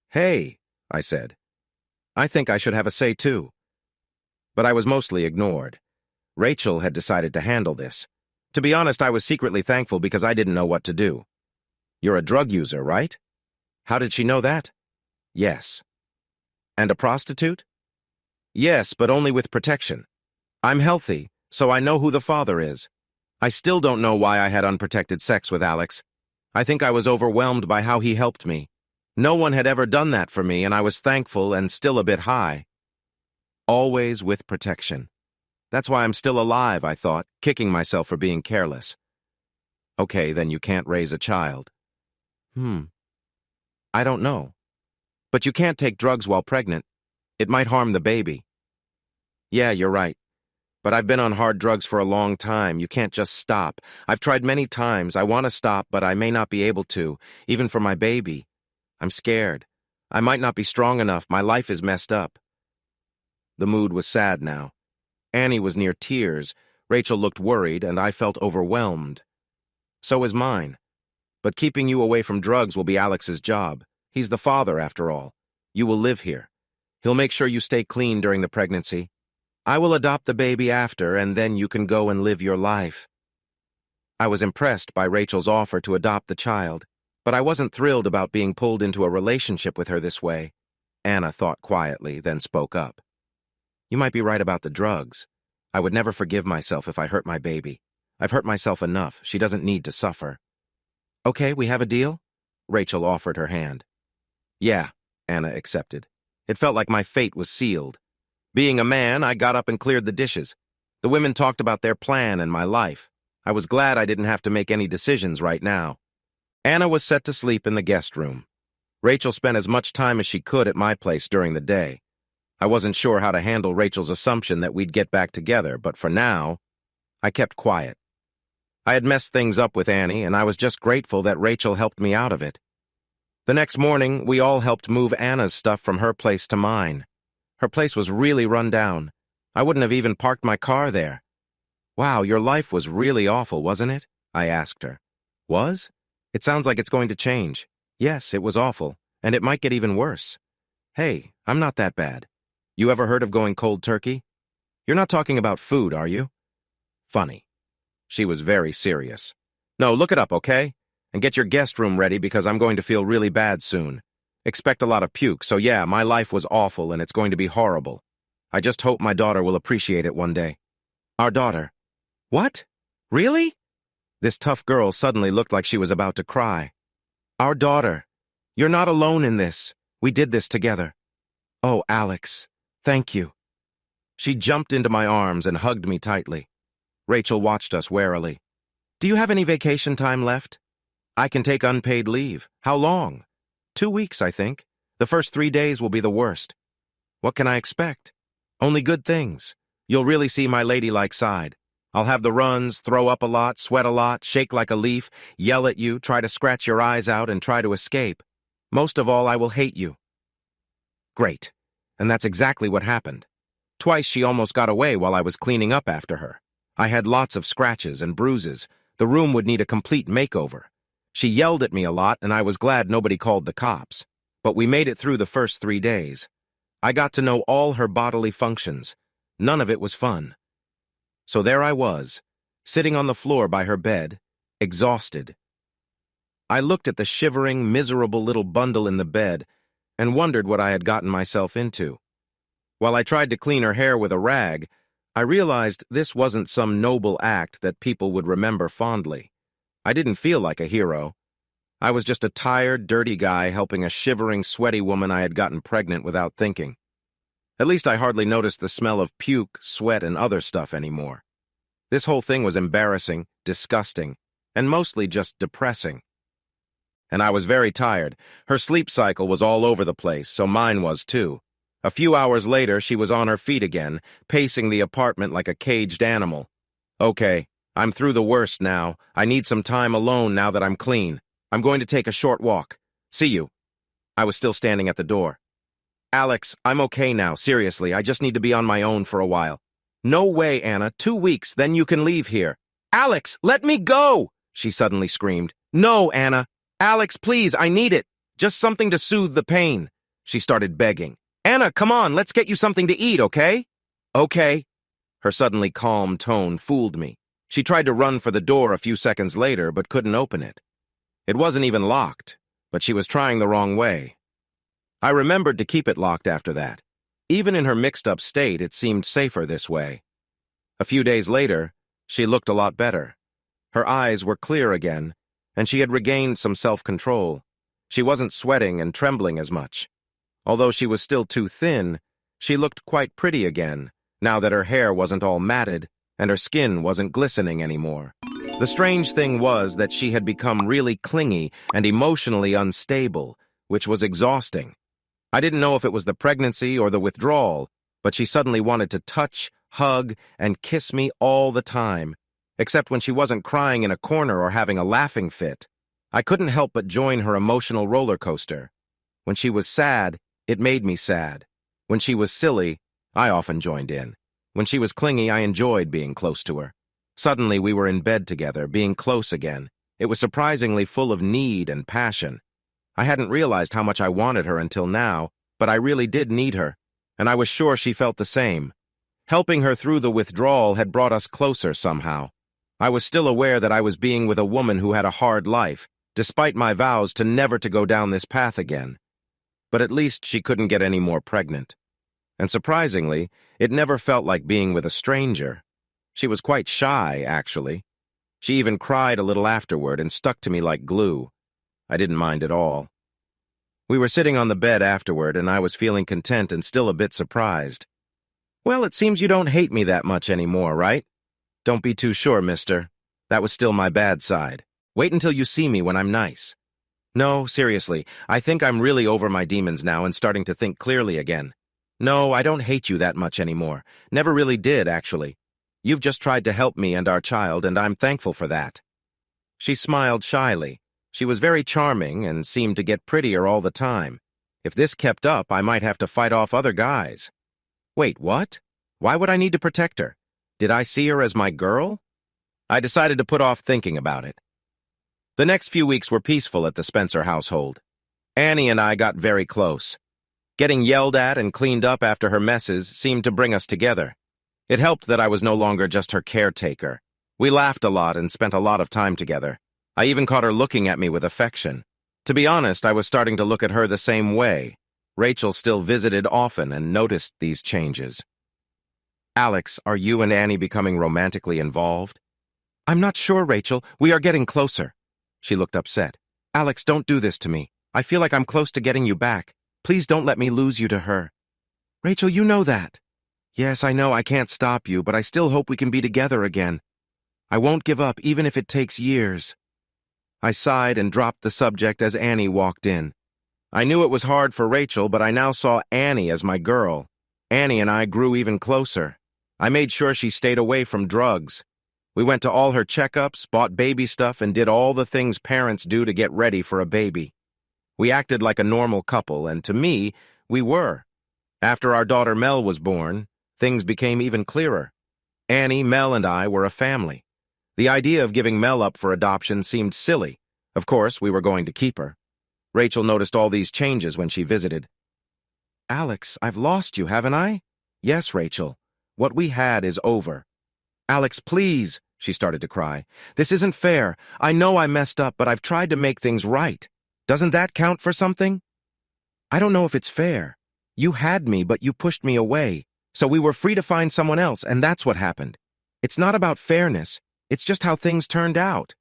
"Hey," I said. "I think I should have a say too." But I was mostly ignored. Rachel had decided to handle this. To be honest, I was secretly thankful because I didn't know what to do. "You're a drug user, right?" "How did she know that?" "Yes." "And a prostitute?" "Yes, but only with protection. I'm healthy, so I know who the father is. I still don't know why I had unprotected sex with Alex. I think I was overwhelmed by how he helped me. No one had ever done that for me, and I was thankful and still a bit high. Always with protection. That's why I'm still alive, I thought, kicking myself for being careless. "Okay, then you can't raise a child." I don't know. But you can't take drugs while pregnant. It might harm the baby. Yeah, you're right. But I've been on hard drugs for a long time. You can't just stop. I've tried many times. I want to stop, but I may not be able to, even for my baby. I'm scared. I might not be strong enough. My life is messed up. The mood was sad now. Annie was near tears. Rachel looked worried, and I felt overwhelmed. So is mine. But keeping you away from drugs will be Alex's job. He's the father, after all. You will live here. He'll make sure you stay clean during the pregnancy. I will adopt the baby after, and then you can go and live your life. I was impressed by Rachel's offer to adopt the child, but I wasn't thrilled about being pulled into a relationship with her this way. Anna thought quietly, then spoke up. You might be right about the drugs. I would never forgive myself if I hurt my baby. I've hurt myself enough. She doesn't need to suffer. Okay, we have a deal? Rachel offered her hand. Yeah, Anna accepted. It felt like my fate was sealed. Being a man, I got up and cleared the dishes. The women talked about their plan and my life. I was glad I didn't have to make any decisions right now. Anna was set to sleep in the guest room. Rachel spent as much time as she could at my place during the day. I wasn't sure how to handle Rachel's assumption that we'd get back together, but for now, I kept quiet. I had messed things up with Annie, and I was just grateful that Rachel helped me out of it. The next morning, we all helped move Anna's stuff from her place to mine. Her place was really run down. I wouldn't have even parked my car there. Wow, your life was really awful, wasn't it? I asked her. Was? It sounds like it's going to change. Yes, it was awful, and it might get even worse. Hey, I'm not that bad. You ever heard of going cold turkey? You're not talking about food, are you? Funny. She was very serious. No, look it up, okay? And get your guest room ready because I'm going to feel really bad soon. Expect a lot of puke, so yeah, my life was awful and it's going to be horrible. I just hope my daughter will appreciate it one day. Our daughter. What? Really? This tough girl suddenly looked like she was about to cry. Our daughter. You're not alone in this. We did this together. Oh, Alex, thank you. She jumped into my arms and hugged me tightly. Rachel watched us warily. Do you have any vacation time left? I can take unpaid leave. How long? 2 weeks, I think. The first 3 days will be the worst. What can I expect? Only good things. You'll really see my ladylike side. I'll have the runs, throw up a lot, sweat a lot, shake like a leaf, yell at you, try to scratch your eyes out, and try to escape. Most of all, I will hate you. Great. And that's exactly what happened. Twice she almost got away while I was cleaning up after her. I had lots of scratches and bruises. The room would need a complete makeover. She yelled at me a lot, and I was glad nobody called the cops. But we made it through the first 3 days. I got to know all her bodily functions. None of it was fun. So there I was, sitting on the floor by her bed, exhausted. I looked at the shivering, miserable little bundle in the bed and wondered what I had gotten myself into. While I tried to clean her hair with a rag, I realized this wasn't some noble act that people would remember fondly. I didn't feel like a hero. I was just a tired, dirty guy helping a shivering, sweaty woman I had gotten pregnant without thinking. At least I hardly noticed the smell of puke, sweat, and other stuff anymore. This whole thing was embarrassing, disgusting, and mostly just depressing. And I was very tired. Her sleep cycle was all over the place, so mine was too. A few hours later, she was on her feet again, pacing the apartment like a caged animal. Okay, I'm through the worst now. I need some time alone now that I'm clean. I'm going to take a short walk. See you. I was still standing at the door. Alex, I'm okay now, seriously. I just need to be on my own for a while. No way, Anna. 2 weeks, then you can leave here. Alex, let me go! She suddenly screamed. No, Anna. Alex, please, I need it. Just something to soothe the pain. She started begging. Anna, come on, let's get you something to eat, okay? Okay. Her suddenly calm tone fooled me. She tried to run for the door a few seconds later, but couldn't open it. It wasn't even locked, but she was trying the wrong way. I remembered to keep it locked after that. Even in her mixed-up state, it seemed safer this way. A few days later, she looked a lot better. Her eyes were clear again, and she had regained some self-control. She wasn't sweating and trembling as much. Although she was still too thin, she looked quite pretty again, now that her hair wasn't all matted and her skin wasn't glistening anymore. The strange thing was that she had become really clingy and emotionally unstable, which was exhausting. I didn't know if it was the pregnancy or the withdrawal, but she suddenly wanted to touch, hug, and kiss me all the time, except when she wasn't crying in a corner or having a laughing fit. I couldn't help but join her emotional roller coaster. When she was sad, it made me sad. When she was silly, I often joined in. When she was clingy, I enjoyed being close to her. Suddenly, we were in bed together, being close again. It was surprisingly full of need and passion. I hadn't realized how much I wanted her until now, but I really did need her, and I was sure she felt the same. Helping her through the withdrawal had brought us closer somehow. I was still aware that I was being with a woman who had a hard life, despite my vows to never to go down this path again. But at least she couldn't get any more pregnant. And surprisingly, it never felt like being with a stranger. She was quite shy, actually. She even cried a little afterward and stuck to me like glue. I didn't mind at all. We were sitting on the bed afterward, and I was feeling content and still a bit surprised. "Well, it seems you don't hate me that much anymore, right?" "Don't be too sure, mister. That was still my bad side. Wait until you see me when I'm nice." "No, seriously, I think I'm really over my demons now and starting to think clearly again. No, I don't hate you that much anymore. Never really did, actually. You've just tried to help me and our child, and I'm thankful for that." She smiled shyly. She was very charming and seemed to get prettier all the time. If this kept up, I might have to fight off other guys. Wait, what? Why would I need to protect her? Did I see her as my girl? I decided to put off thinking about it. The next few weeks were peaceful at the Spencer household. Annie and I got very close. Getting yelled at and cleaned up after her messes seemed to bring us together. It helped that I was no longer just her caretaker. We laughed a lot and spent a lot of time together. I even caught her looking at me with affection. To be honest, I was starting to look at her the same way. Rachel still visited often and noticed these changes. "Alex, are you and Annie becoming romantically involved?" "I'm not sure, Rachel. We are getting closer." She looked upset. "Alex, don't do this to me. I feel like I'm close to getting you back. Please don't let me lose you to her." "Rachel, you know that." "Yes, I know I can't stop you, but I still hope we can be together again. I won't give up, even if it takes years." I sighed and dropped the subject as Annie walked in. I knew it was hard for Rachel, but I now saw Annie as my girl. Annie and I grew even closer. I made sure she stayed away from drugs. We went to all her checkups, bought baby stuff, and did all the things parents do to get ready for a baby. We acted like a normal couple, and to me, we were. After our daughter Mel was born, things became even clearer. Annie, Mel, and I were a family. The idea of giving Mel up for adoption seemed silly. Of course, we were going to keep her. Rachel noticed all these changes when she visited. "Alex, I've lost you, haven't I?" "Yes, Rachel. What we had is over." "Alex, please," she started to cry. "This isn't fair. I know I messed up, but I've tried to make things right. Doesn't that count for something?" "I don't know if it's fair. You had me, but you pushed me away. So we were free to find someone else, and that's what happened. It's not about fairness. It's just how things turned out.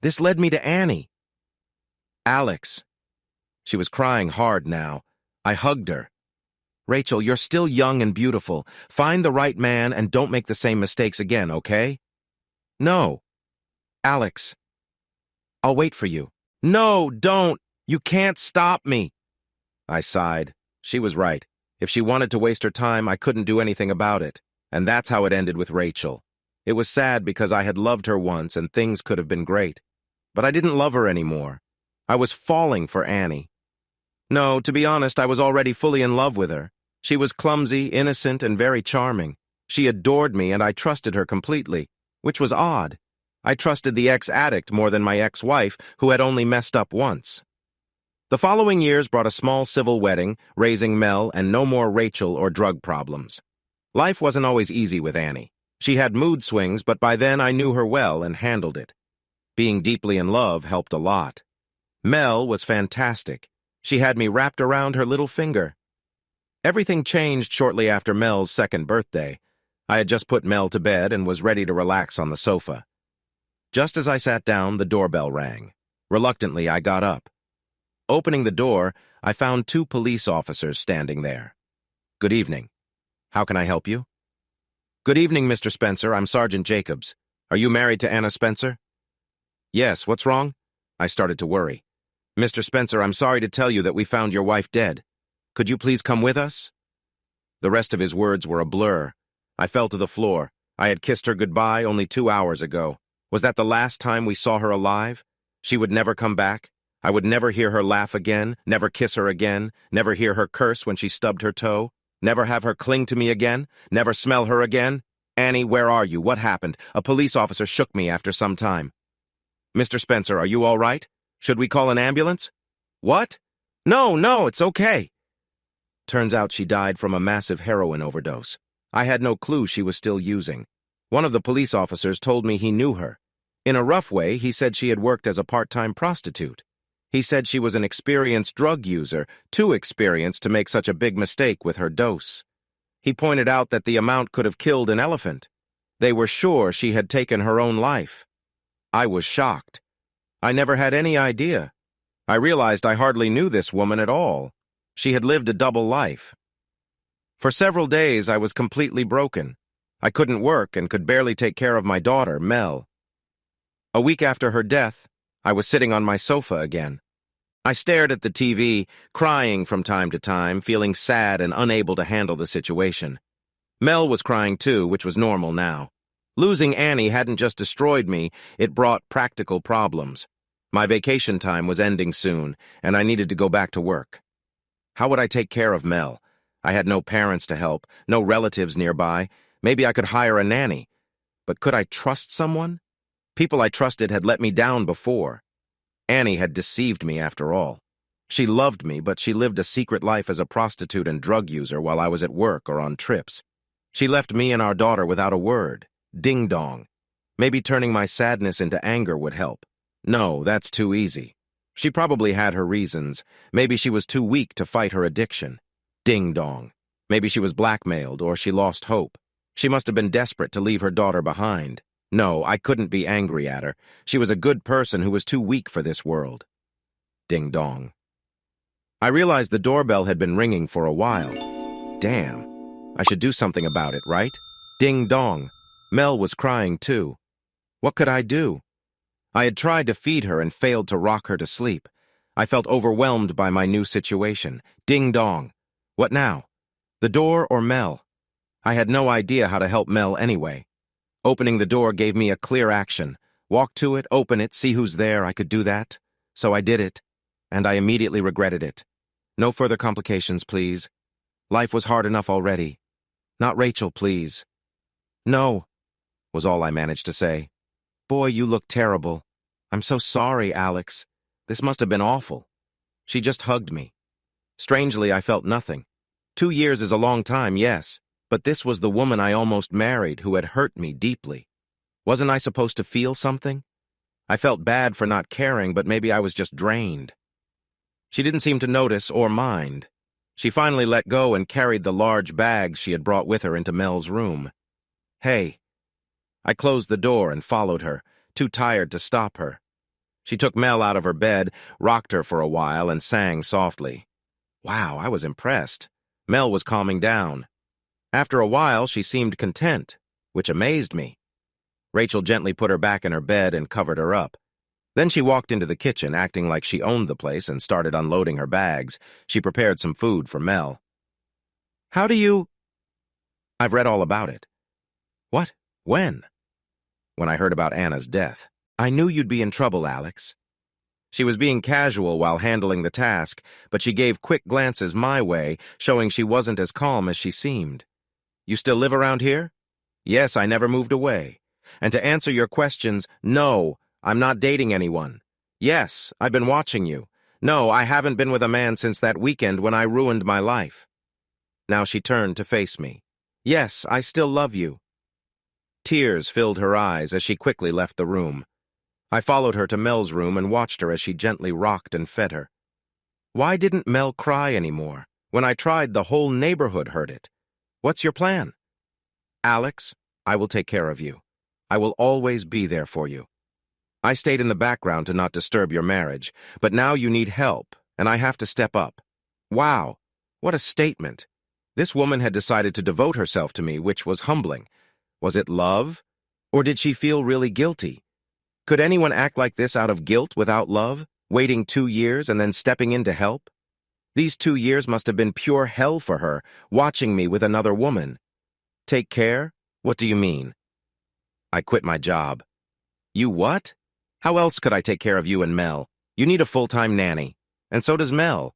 This led me to Annie." "Alex." She was crying hard now. I hugged her. "Rachel, you're still young and beautiful. Find the right man and don't make the same mistakes again, okay?" "No." "Alex." "I'll wait for you." "No, don't. You can't stop me." I sighed. She was right. If she wanted to waste her time, I couldn't do anything about it. And that's how it ended with Rachel. It was sad because I had loved her once and things could have been great. But I didn't love her anymore. I was falling for Annie. No, to be honest, I was already fully in love with her. She was clumsy, innocent, and very charming. She adored me and I trusted her completely, which was odd. I trusted the ex-addict more than my ex-wife, who had only messed up once. The following years brought a small civil wedding, raising Mel, and no more Rachel or drug problems. Life wasn't always easy with Annie. She had mood swings, but by then I knew her well and handled it. Being deeply in love helped a lot. Mel was fantastic. She had me wrapped around her little finger. Everything changed shortly after Mel's second birthday. I had just put Mel to bed and was ready to relax on the sofa. Just as I sat down, the doorbell rang. Reluctantly, I got up. Opening the door, I found 2 police officers standing there. "Good evening. How can I help you?" "Good evening, Mr. Spencer. I'm Sergeant Jacobs. Are you married to Anna Spencer?" "Yes, what's wrong?" I started to worry. "Mr. Spencer, I'm sorry to tell you that we found your wife dead." Could you please come with us? The rest of his words were a blur. I fell to the floor. I had kissed her goodbye only 2 hours ago. Was that the last time we saw her alive? She would never come back? I would never hear her laugh again, never kiss her again, never hear her curse when she stubbed her toe, never have her cling to me again, never smell her again? Annie, where are you? What happened? A police officer shook me after some time. Mr. Spencer, are you all right? Should we call an ambulance? What? No, it's okay. Turns out she died from a massive heroin overdose. I had no clue she was still using. One of the police officers told me he knew her. In a rough way, he said she had worked as a part-time prostitute. He said she was an experienced drug user, too experienced to make such a big mistake with her dose. He pointed out that the amount could have killed an elephant. They were sure she had taken her own life. I was shocked. I never had any idea. I realized I hardly knew this woman at all. She had lived a double life. For several days, I was completely broken. I couldn't work and could barely take care of my daughter, Mel. A week after her death, I was sitting on my sofa again. I stared at the TV, crying from time to time, feeling sad and unable to handle the situation. Mel was crying too, which was normal now. Losing Annie hadn't just destroyed me, it brought practical problems. My vacation time was ending soon, and I needed to go back to work. How would I take care of Mel? I had no parents to help, no relatives nearby. Maybe I could hire a nanny. But could I trust someone? People I trusted had let me down before. Annie had deceived me after all. She loved me, but she lived a secret life as a prostitute and drug user while I was at work or on trips. She left me and our daughter without a word. Ding dong. Maybe turning my sadness into anger would help. No, that's too easy. She probably had her reasons. Maybe she was too weak to fight her addiction. Ding dong. Maybe she was blackmailed or she lost hope. She must have been desperate to leave her daughter behind. No, I couldn't be angry at her. She was a good person who was too weak for this world. Ding dong. I realized the doorbell had been ringing for a while. Damn. I should do something about it, right? Ding dong. Mel was crying too. What could I do? I had tried to feed her and failed to rock her to sleep. I felt overwhelmed by my new situation. Ding dong. What now? The door or Mel? I had no idea how to help Mel anyway. Opening the door gave me a clear action. Walk to it, open it, see who's there. I could do that. So I did it, and I immediately regretted it. No further complications, please. Life was hard enough already. Not Rachel, please. No, was all I managed to say. Boy, you look terrible. I'm so sorry, Alex. This must have been awful. She just hugged me. Strangely, I felt nothing. 2 years is a long time, yes. But this was the woman I almost married who had hurt me deeply. Wasn't I supposed to feel something? I felt bad for not caring, but maybe I was just drained. She didn't seem to notice or mind. She finally let go and carried the large bags she had brought with her into Mel's room. Hey. I closed the door and followed her, too tired to stop her. She took Mel out of her bed, rocked her for a while, and sang softly. Wow, I was impressed. Mel was calming down. After a while, she seemed content, which amazed me. Rachel gently put her back in her bed and covered her up. Then she walked into the kitchen, acting like she owned the place, and started unloading her bags. She prepared some food for Mel. How do you... I've read all about it. What? When? When I heard about Anna's death. I knew you'd be in trouble, Alex. She was being casual while handling the task, but she gave quick glances my way, showing she wasn't as calm as she seemed. You still live around here? Yes, I never moved away. And to answer your questions, no, I'm not dating anyone. Yes, I've been watching you. No, I haven't been with a man since that weekend when I ruined my life. Now she turned to face me. Yes, I still love you. Tears filled her eyes as she quickly left the room. I followed her to Mel's room and watched her as she gently rocked and fed her. Why didn't Mel cry anymore? When I tried, the whole neighborhood heard it. What's your plan? Alex, I will take care of you. I will always be there for you. I stayed in the background to not disturb your marriage, but now you need help, and I have to step up. Wow, what a statement. This woman had decided to devote herself to me, which was humbling. Was it love? Or did she feel really guilty? Could anyone act like this out of guilt without love, waiting 2 years and then stepping in to help? These 2 years must have been pure hell for her, watching me with another woman. Take care? What do you mean? I quit my job. You what? How else could I take care of you and Mel? You need a full-time nanny. And so does Mel.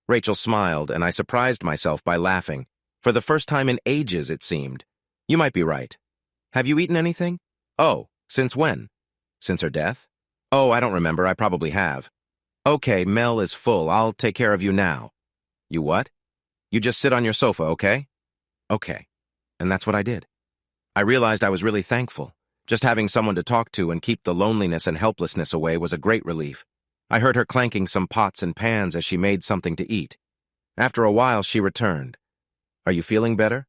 Rachel smiled, and I surprised myself by laughing. For the first time in ages, it seemed. You might be right. Have you eaten anything? Oh, since when? Since her death? Oh, I don't remember. I probably have. Okay, Mel is full. I'll take care of you now. You what? You just sit on your sofa, okay? Okay. And that's what I did. I realized I was really thankful. Just having someone to talk to and keep the loneliness and helplessness away was a great relief. I heard her clanking some pots and pans as she made something to eat. After a while, she returned. Are you feeling better?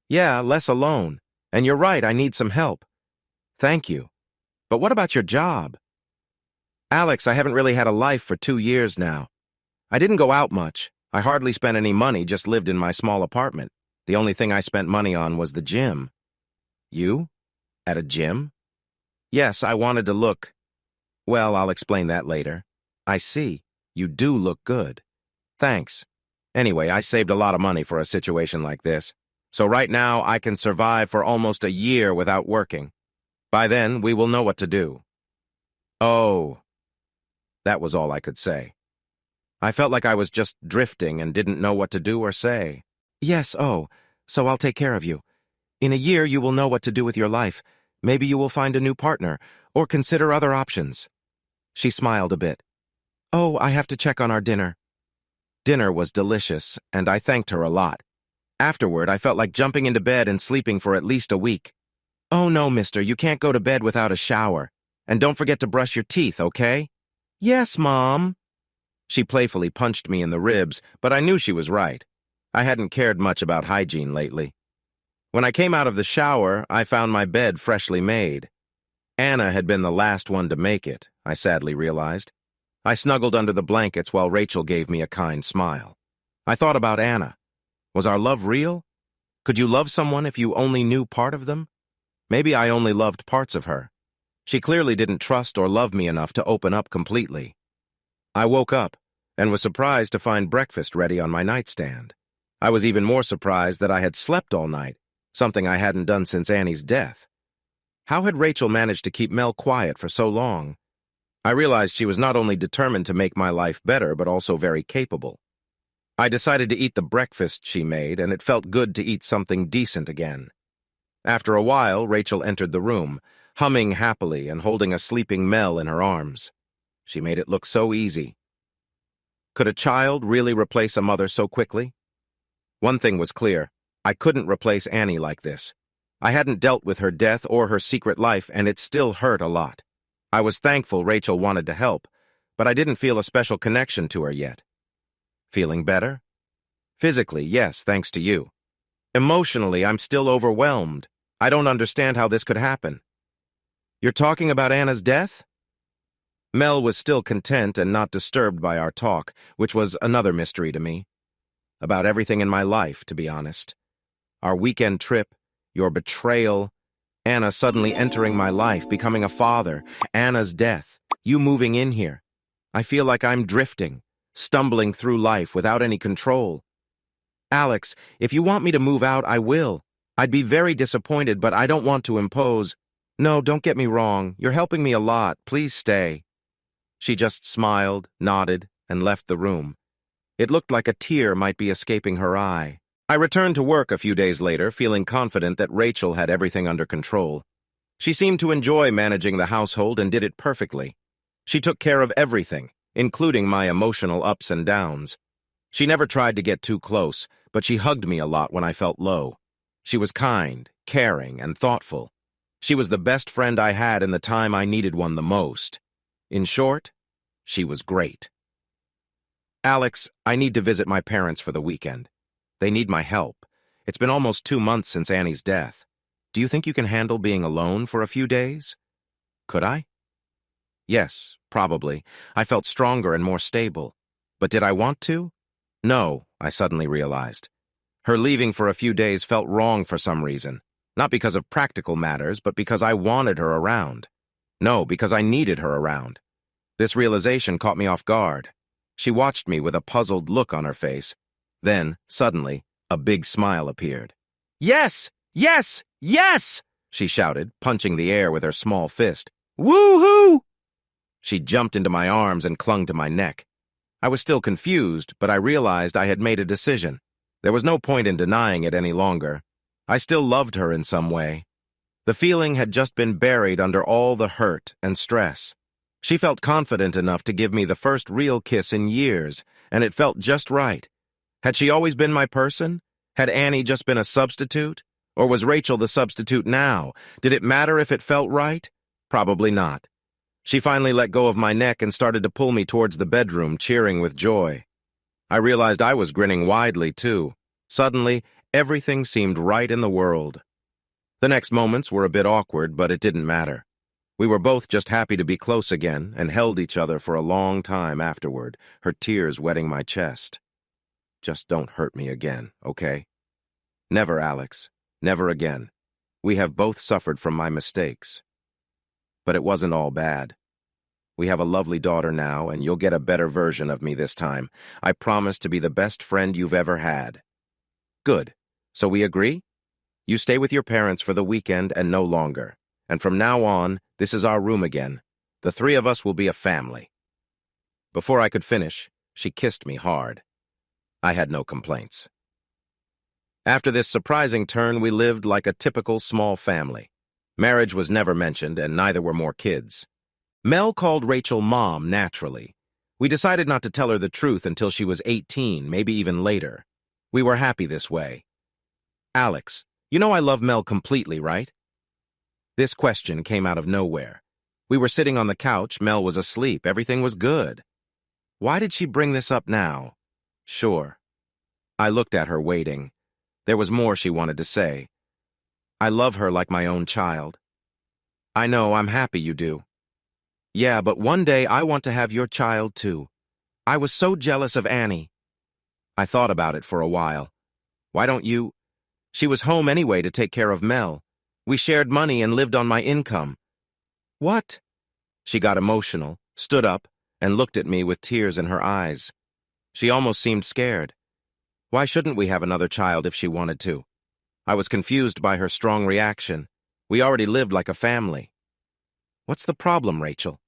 Yeah, less alone. And you're right, I need some help. Thank you. But what about your job? Alex, I haven't really had a life for 2 years now. I didn't go out much. I hardly spent any money, just lived in my small apartment. The only thing I spent money on was the gym. You? At a gym? Yes, I wanted to look. Well, I'll explain that later. I see. You do look good. Thanks. Anyway, I saved a lot of money for a situation like this. So right now, I can survive for almost a year without working. By then, we will know what to do. Oh. That was all I could say. I felt like I was just drifting and didn't know what to do or say. Yes, oh, so I'll take care of you. In a year, you will know what to do with your life. Maybe you will find a new partner, or consider other options. She smiled a bit. Oh, I have to check on our dinner. Dinner was delicious, and I thanked her a lot. Afterward, I felt like jumping into bed and sleeping for at least a week. Oh no, mister, you can't go to bed without a shower. And don't forget to brush your teeth, okay? Yes, Mom. She playfully punched me in the ribs, but I knew she was right. I hadn't cared much about hygiene lately. When I came out of the shower, I found my bed freshly made. Anna had been the last one to make it, I sadly realized. I snuggled under the blankets while Rachel gave me a kind smile. I thought about Anna. Was our love real? Could you love someone if you only knew part of them? Maybe I only loved parts of her. She clearly didn't trust or love me enough to open up completely. I woke up and was surprised to find breakfast ready on my nightstand. I was even more surprised that I had slept all night, something I hadn't done since Annie's death. How had Rachel managed to keep Mel quiet for so long? I realized she was not only determined to make my life better, but also very capable. I decided to eat the breakfast she made, and it felt good to eat something decent again. After a while, Rachel entered the room, humming happily and holding a sleeping Mel in her arms. She made it look so easy. Could a child really replace a mother so quickly? One thing was clear. I couldn't replace Annie like this. I hadn't dealt with her death or her secret life, and it still hurt a lot. I was thankful Rachel wanted to help, but I didn't feel a special connection to her yet. Feeling better? Physically, yes, thanks to you. Emotionally, I'm still overwhelmed. I don't understand how this could happen. You're talking about Anna's death? Mel was still content and not disturbed by our talk, which was another mystery to me. About everything in my life, to be honest. Our weekend trip, your betrayal, Anna suddenly entering my life, becoming a father, Anna's death, you moving in here. I feel like I'm drifting, stumbling through life without any control. Alex, if you want me to move out, I will. I'd be very disappointed, but I don't want to impose. No, don't get me wrong. You're helping me a lot. Please stay. She just smiled, nodded, and left the room. It looked like a tear might be escaping her eye. I returned to work a few days later, feeling confident that Rachel had everything under control. She seemed to enjoy managing the household and did it perfectly. She took care of everything, including my emotional ups and downs. She never tried to get too close, but she hugged me a lot when I felt low. She was kind, caring, and thoughtful. She was the best friend I had in the time I needed one the most. In short, she was great. Alex, I need to visit my parents for the weekend. They need my help. It's been almost 2 months since Annie's death. Do you think you can handle being alone for a few days? Could I? Yes, probably. I felt stronger and more stable. But did I want to? No, I suddenly realized. Her leaving for a few days felt wrong for some reason. Not because of practical matters, but because I wanted her around. No, because I needed her around. This realization caught me off guard. She watched me with a puzzled look on her face. Then, suddenly, a big smile appeared. "Yes! Yes! Yes!" she shouted, punching the air with her small fist. "Woo-hoo!" She jumped into my arms and clung to my neck. I was still confused, but I realized I had made a decision. There was no point in denying it any longer. I still loved her in some way. The feeling had just been buried under all the hurt and stress. She felt confident enough to give me the first real kiss in years, and it felt just right. Had she always been my person? Had Annie just been a substitute? Or was Rachel the substitute now? Did it matter if it felt right? Probably not. She finally let go of my neck and started to pull me towards the bedroom, cheering with joy. I realized I was grinning widely, too. Suddenly, everything seemed right in the world. The next moments were a bit awkward, but it didn't matter. We were both just happy to be close again and held each other for a long time afterward, her tears wetting my chest. "Just don't hurt me again, okay?" "Never, Alex. Never again. We have both suffered from my mistakes. But it wasn't all bad. We have a lovely daughter now, and you'll get a better version of me this time. I promise to be the best friend you've ever had." "Good. So we agree? You stay with your parents for the weekend and no longer. And from now on, this is our room again. The three of us will be a family." Before I could finish, she kissed me hard. I had no complaints. After this surprising turn, we lived like a typical small family. Marriage was never mentioned, and neither were more kids. Mel called Rachel Mom naturally. We decided not to tell her the truth until she was 18, maybe even later. We were happy this way. "Alex, you know I love Mel completely, right?" This question came out of nowhere. We were sitting on the couch, Mel was asleep, everything was good. Why did she bring this up now? Sure. I looked at her, waiting. There was more she wanted to say. "I love her like my own child." "I know, I'm happy you do." "Yeah, but one day I want to have your child too. I was so jealous of Annie." I thought about it for a while. "Why don't you—" "She was home anyway to take care of Mel. We shared money and lived on my income." "What?" She got emotional, stood up, and looked at me with tears in her eyes. She almost seemed scared. Why shouldn't we have another child if she wanted to? I was confused by her strong reaction. We already lived like a family. "What's the problem, Rachel?"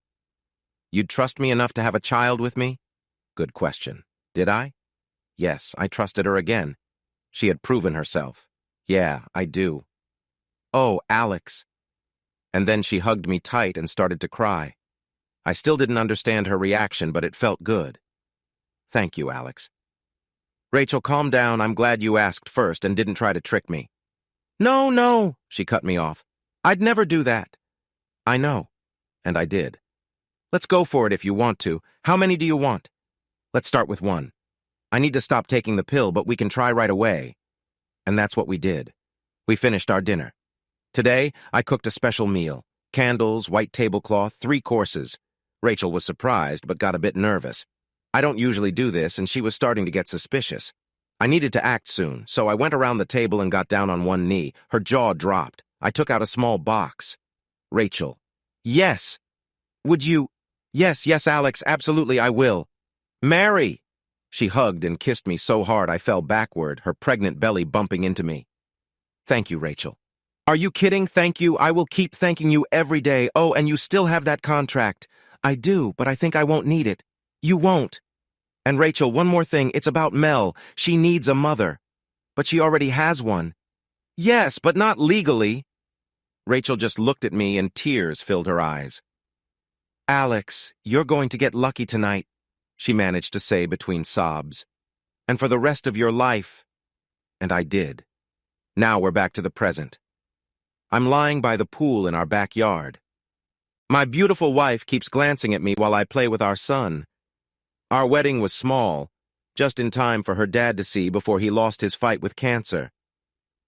"You'd trust me enough to have a child with me?" Good question. Did I? Yes, I trusted her again. She had proven herself. Yeah, I do. "Oh, Alex." And then she hugged me tight and started to cry. I still didn't understand her reaction, but it felt good. "Thank you, Alex." "Rachel, calm down. I'm glad you asked first and didn't try to trick me." No, she cut me off. "I'd never do that." "I know." And I did. "Let's go for it if you want to. How many do you want?" "Let's start with one. I need to stop taking the pill, but we can try right away." And that's what we did. We finished our dinner. Today, I cooked a special meal. Candles, white tablecloth, 3 courses. Rachel was surprised, but got a bit nervous. I don't usually do this, and she was starting to get suspicious. I needed to act soon, so I went around the table and got down on one knee. Her jaw dropped. I took out a small box. "Rachel." "Yes." "Would you—" Yes, Alex, absolutely, I will." "Mary!" She hugged and kissed me so hard I fell backward, her pregnant belly bumping into me. "Thank you, Rachel." "Are you kidding? Thank you. I will keep thanking you every day. Oh, and you still have that contract." "I do, but I think I won't need it." "You won't." "And Rachel, one more thing. It's about Mel. She needs a mother." "But she already has one." "Yes, but not legally." Rachel just looked at me and tears filled her eyes. "Alex, you're going to get lucky tonight," she managed to say between sobs. "And for the rest of your life." And I did. Now we're back to the present. I'm lying by the pool in our backyard. My beautiful wife keeps glancing at me while I play with our son. Our wedding was small, just in time for her dad to see before he lost his fight with cancer.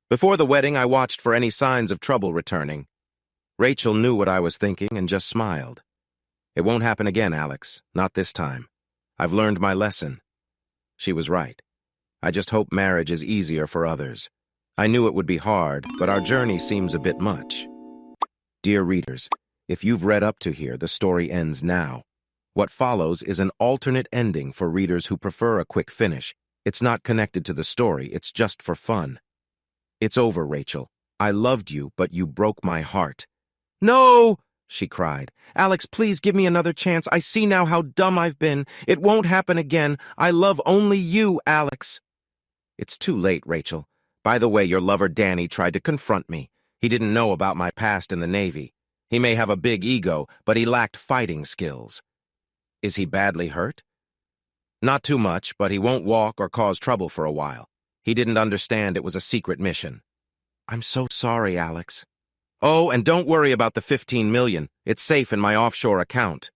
Before the wedding, I watched for any signs of trouble returning. Rachel knew what I was thinking and just smiled. "It won't happen again, Alex. Not this time. I've learned my lesson." She was right. I just hope marriage is easier for others. I knew it would be hard, but our journey seems a bit much. Dear readers, if you've read up to here, the story ends now. What follows is an alternate ending for readers who prefer a quick finish. It's not connected to the story, it's just for fun. It's over, Rachel. I loved you, but you broke my heart. No! She cried. Alex, please give me another chance. I see now how dumb I've been. It won't happen again. I love only you, Alex. It's too late, Rachel. By the way, your lover Danny tried to confront me. He didn't know about my past in the Navy. He may have a big ego, but he lacked fighting skills. Is he badly hurt? Not too much, but he won't walk or cause trouble for a while. He didn't understand it was a secret mission. I'm so sorry, Alex. Oh, and don't worry about the $15 million. It's safe in my offshore account.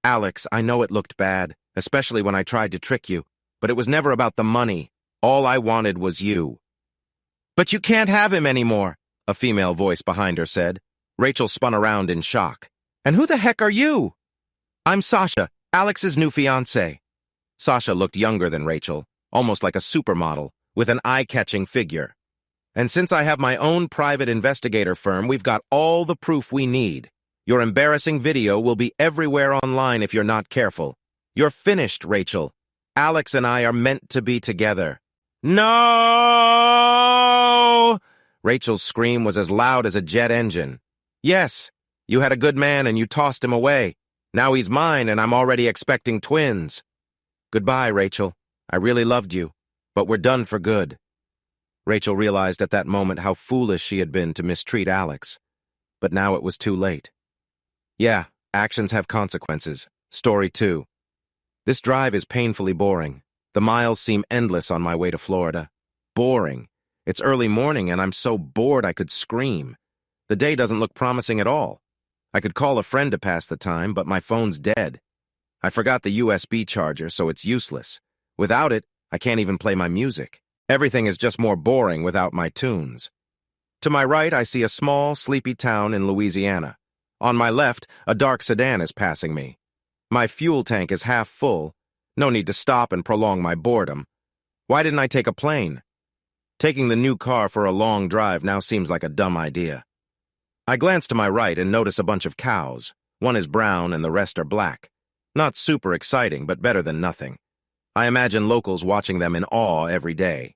Alex, I know it looked bad, especially when I tried to trick you, but it was never about the money. All I wanted was you. But you can't have him anymore, a female voice behind her said. Rachel spun around in shock. And who the heck are you? I'm Sasha, Alex's new fiancée. Sasha looked younger than Rachel, almost like a supermodel, with an eye-catching figure. And since I have my own private investigator firm, we've got all the proof we need. Your embarrassing video will be everywhere online if you're not careful. You're finished, Rachel. Alex and I are meant to be together. No! Rachel's scream was as loud as a jet engine. Yes, you had a good man and you tossed him away. Now he's mine and I'm already expecting twins. Goodbye, Rachel. I really loved you, but we're done for good. Rachel realized at that moment how foolish she had been to mistreat Alex. But now it was too late. Yeah, actions have consequences. Story 2. This drive is painfully boring. The miles seem endless on my way to Florida. Boring. It's early morning and I'm so bored I could scream. The day doesn't look promising at all. I could call a friend to pass the time, but my phone's dead. I forgot the USB charger, so it's useless. Without it, I can't even play my music. Everything is just more boring without my tunes. To my right, I see a small, sleepy town in Louisiana. On my left, a dark sedan is passing me. My fuel tank is half full. No need to stop and prolong my boredom. Why didn't I take a plane? Taking the new car for a long drive now seems like a dumb idea. I glance to my right and notice a bunch of cows. One is brown and the rest are black. Not super exciting, but better than nothing. I imagine locals watching them in awe every day.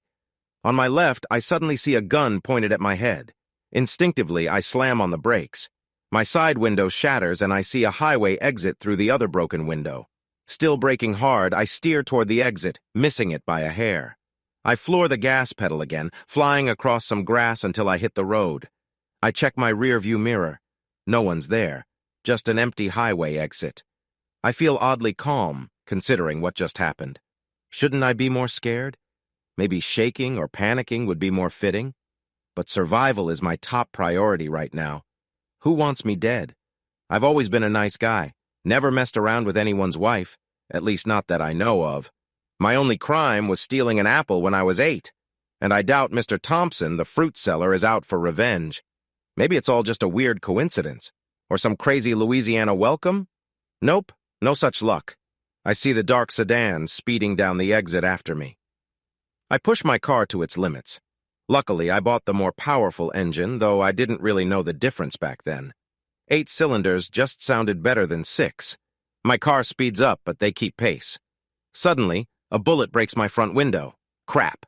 On my left, I suddenly see a gun pointed at my head. Instinctively, I slam on the brakes. My side window shatters and I see a highway exit through the other broken window. Still braking hard, I steer toward the exit, missing it by a hair. I floor the gas pedal again, flying across some grass until I hit the road. I check my rearview mirror. No one's there, just an empty highway exit. I feel oddly calm, considering what just happened. Shouldn't I be more scared? Maybe shaking or panicking would be more fitting? But survival is my top priority right now. Who wants me dead? I've always been a nice guy, never messed around with anyone's wife, at least not that I know of. My only crime was stealing an apple when I was 8, and I doubt Mr. Thompson, the fruit seller, is out for revenge. Maybe it's all just a weird coincidence, or some crazy Louisiana welcome? Nope, no such luck. I see the dark sedan speeding down the exit after me. I push my car to its limits. Luckily, I bought the more powerful engine, though I didn't really know the difference back then. 8 cylinders just sounded better than 6. My car speeds up, but they keep pace. Suddenly, a bullet breaks my front window. Crap.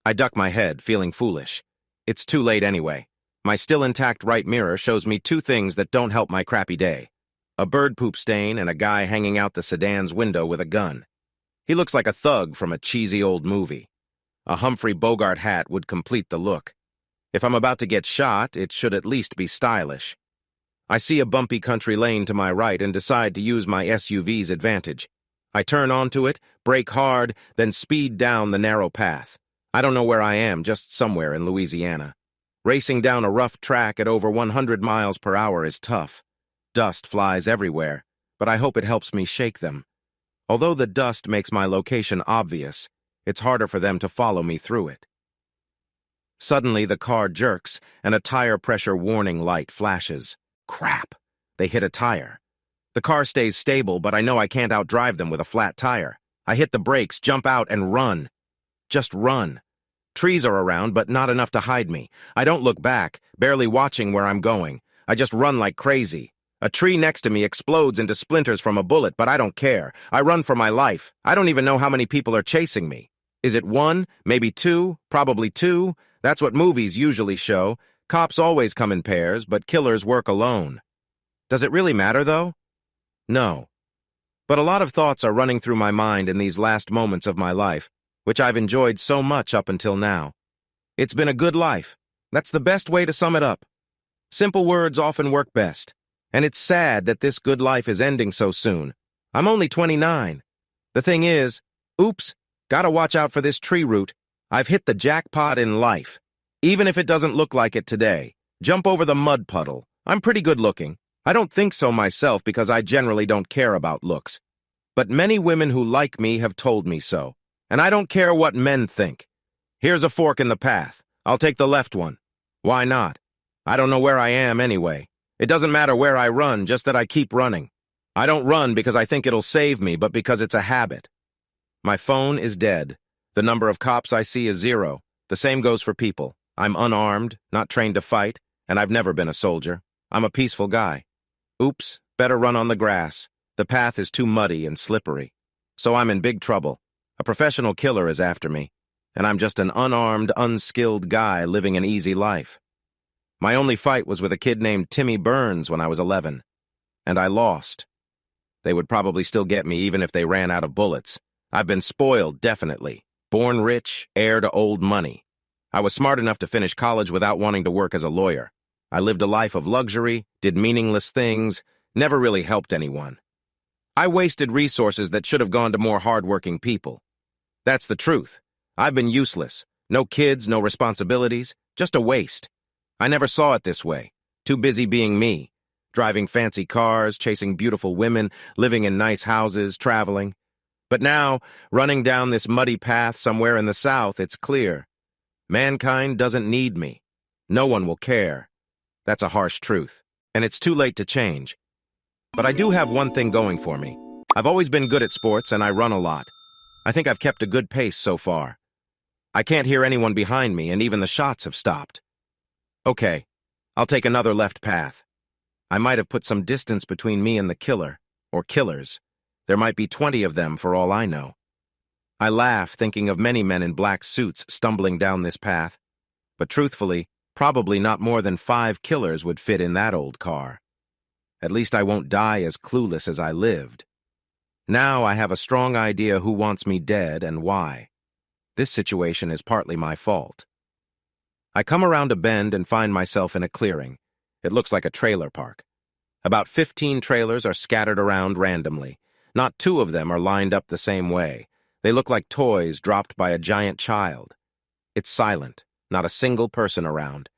I duck my head, feeling foolish. It's too late anyway. My still intact right mirror shows me 2 things that don't help my crappy day. A bird poop stain and a guy hanging out the sedan's window with a gun. He looks like a thug from a cheesy old movie. A Humphrey Bogart hat would complete the look. If I'm about to get shot, it should at least be stylish. I see a bumpy country lane to my right and decide to use my SUV's advantage. I turn onto it, brake hard, then speed down the narrow path. I don't know where I am, just somewhere in Louisiana. Racing down a rough track at over 100 miles per hour is tough. Dust flies everywhere, but I hope it helps me shake them. Although the dust makes my location obvious, it's harder for them to follow me through it. Suddenly, the car jerks, and a tire pressure warning light flashes. Crap! They hit a tire. The car stays stable, but I know I can't outdrive them with a flat tire. I hit the brakes, jump out, and run. Just run. Trees are around, but not enough to hide me. I don't look back, barely watching where I'm going. I just run like crazy. A tree next to me explodes into splinters from a bullet, but I don't care. I run for my life. I don't even know how many people are chasing me. Is it one? Maybe two? Probably two? That's what movies usually show. Cops always come in pairs, but killers work alone. Does it really matter, though? No. But a lot of thoughts are running through my mind in these last moments of my life, which I've enjoyed so much up until now. It's been a good life. That's the best way to sum it up. Simple words often work best. And it's sad that this good life is ending so soon. I'm only 29. The thing is, oops, gotta watch out for this tree root. I've hit the jackpot in life. Even if it doesn't look like it today. Jump over the mud puddle. I'm pretty good looking. I don't think so myself because I generally don't care about looks. But many women who like me have told me so. And I don't care what men think. Here's a fork in the path. I'll take the left one. Why not? I don't know where I am anyway. It doesn't matter where I run, just that I keep running. I don't run because I think it'll save me, but because it's a habit. My phone is dead. The number of cops I see is 0. The same goes for people. I'm unarmed, not trained to fight, and I've never been a soldier. I'm a peaceful guy. Oops, better run on the grass. The path is too muddy and slippery. So I'm in big trouble. A professional killer is after me, and I'm just an unarmed, unskilled guy living an easy life. My only fight was with a kid named Timmy Burns when I was 11, and I lost. They would probably still get me even if they ran out of bullets. I've been spoiled, definitely. Born rich, heir to old money. I was smart enough to finish college without wanting to work as a lawyer. I lived a life of luxury, did meaningless things, never really helped anyone. I wasted resources that should have gone to more hardworking people. That's the truth. I've been useless. No kids, no responsibilities, just a waste. I never saw it this way. Too busy being me. Driving fancy cars, chasing beautiful women, living in nice houses, traveling. But now, running down this muddy path somewhere in the South, it's clear. Mankind doesn't need me. No one will care. That's a harsh truth, and it's too late to change. But I do have one thing going for me. I've always been good at sports, and I run a lot. I think I've kept a good pace so far. I can't hear anyone behind me, and even the shots have stopped. Okay, I'll take another left path. I might have put some distance between me and the killer, or killers. There might be 20 of them for all I know. I laugh thinking of many men in black suits stumbling down this path, but truthfully, probably not more than 5 killers would fit in that old car. At least I won't die as clueless as I lived. Now I have a strong idea who wants me dead and why. This situation is partly my fault. I come around a bend and find myself in a clearing. It looks like a trailer park. About 15 trailers are scattered around randomly. Not 2 of them are lined up the same way. They look like toys dropped by a giant child. It's silent, not a single person around.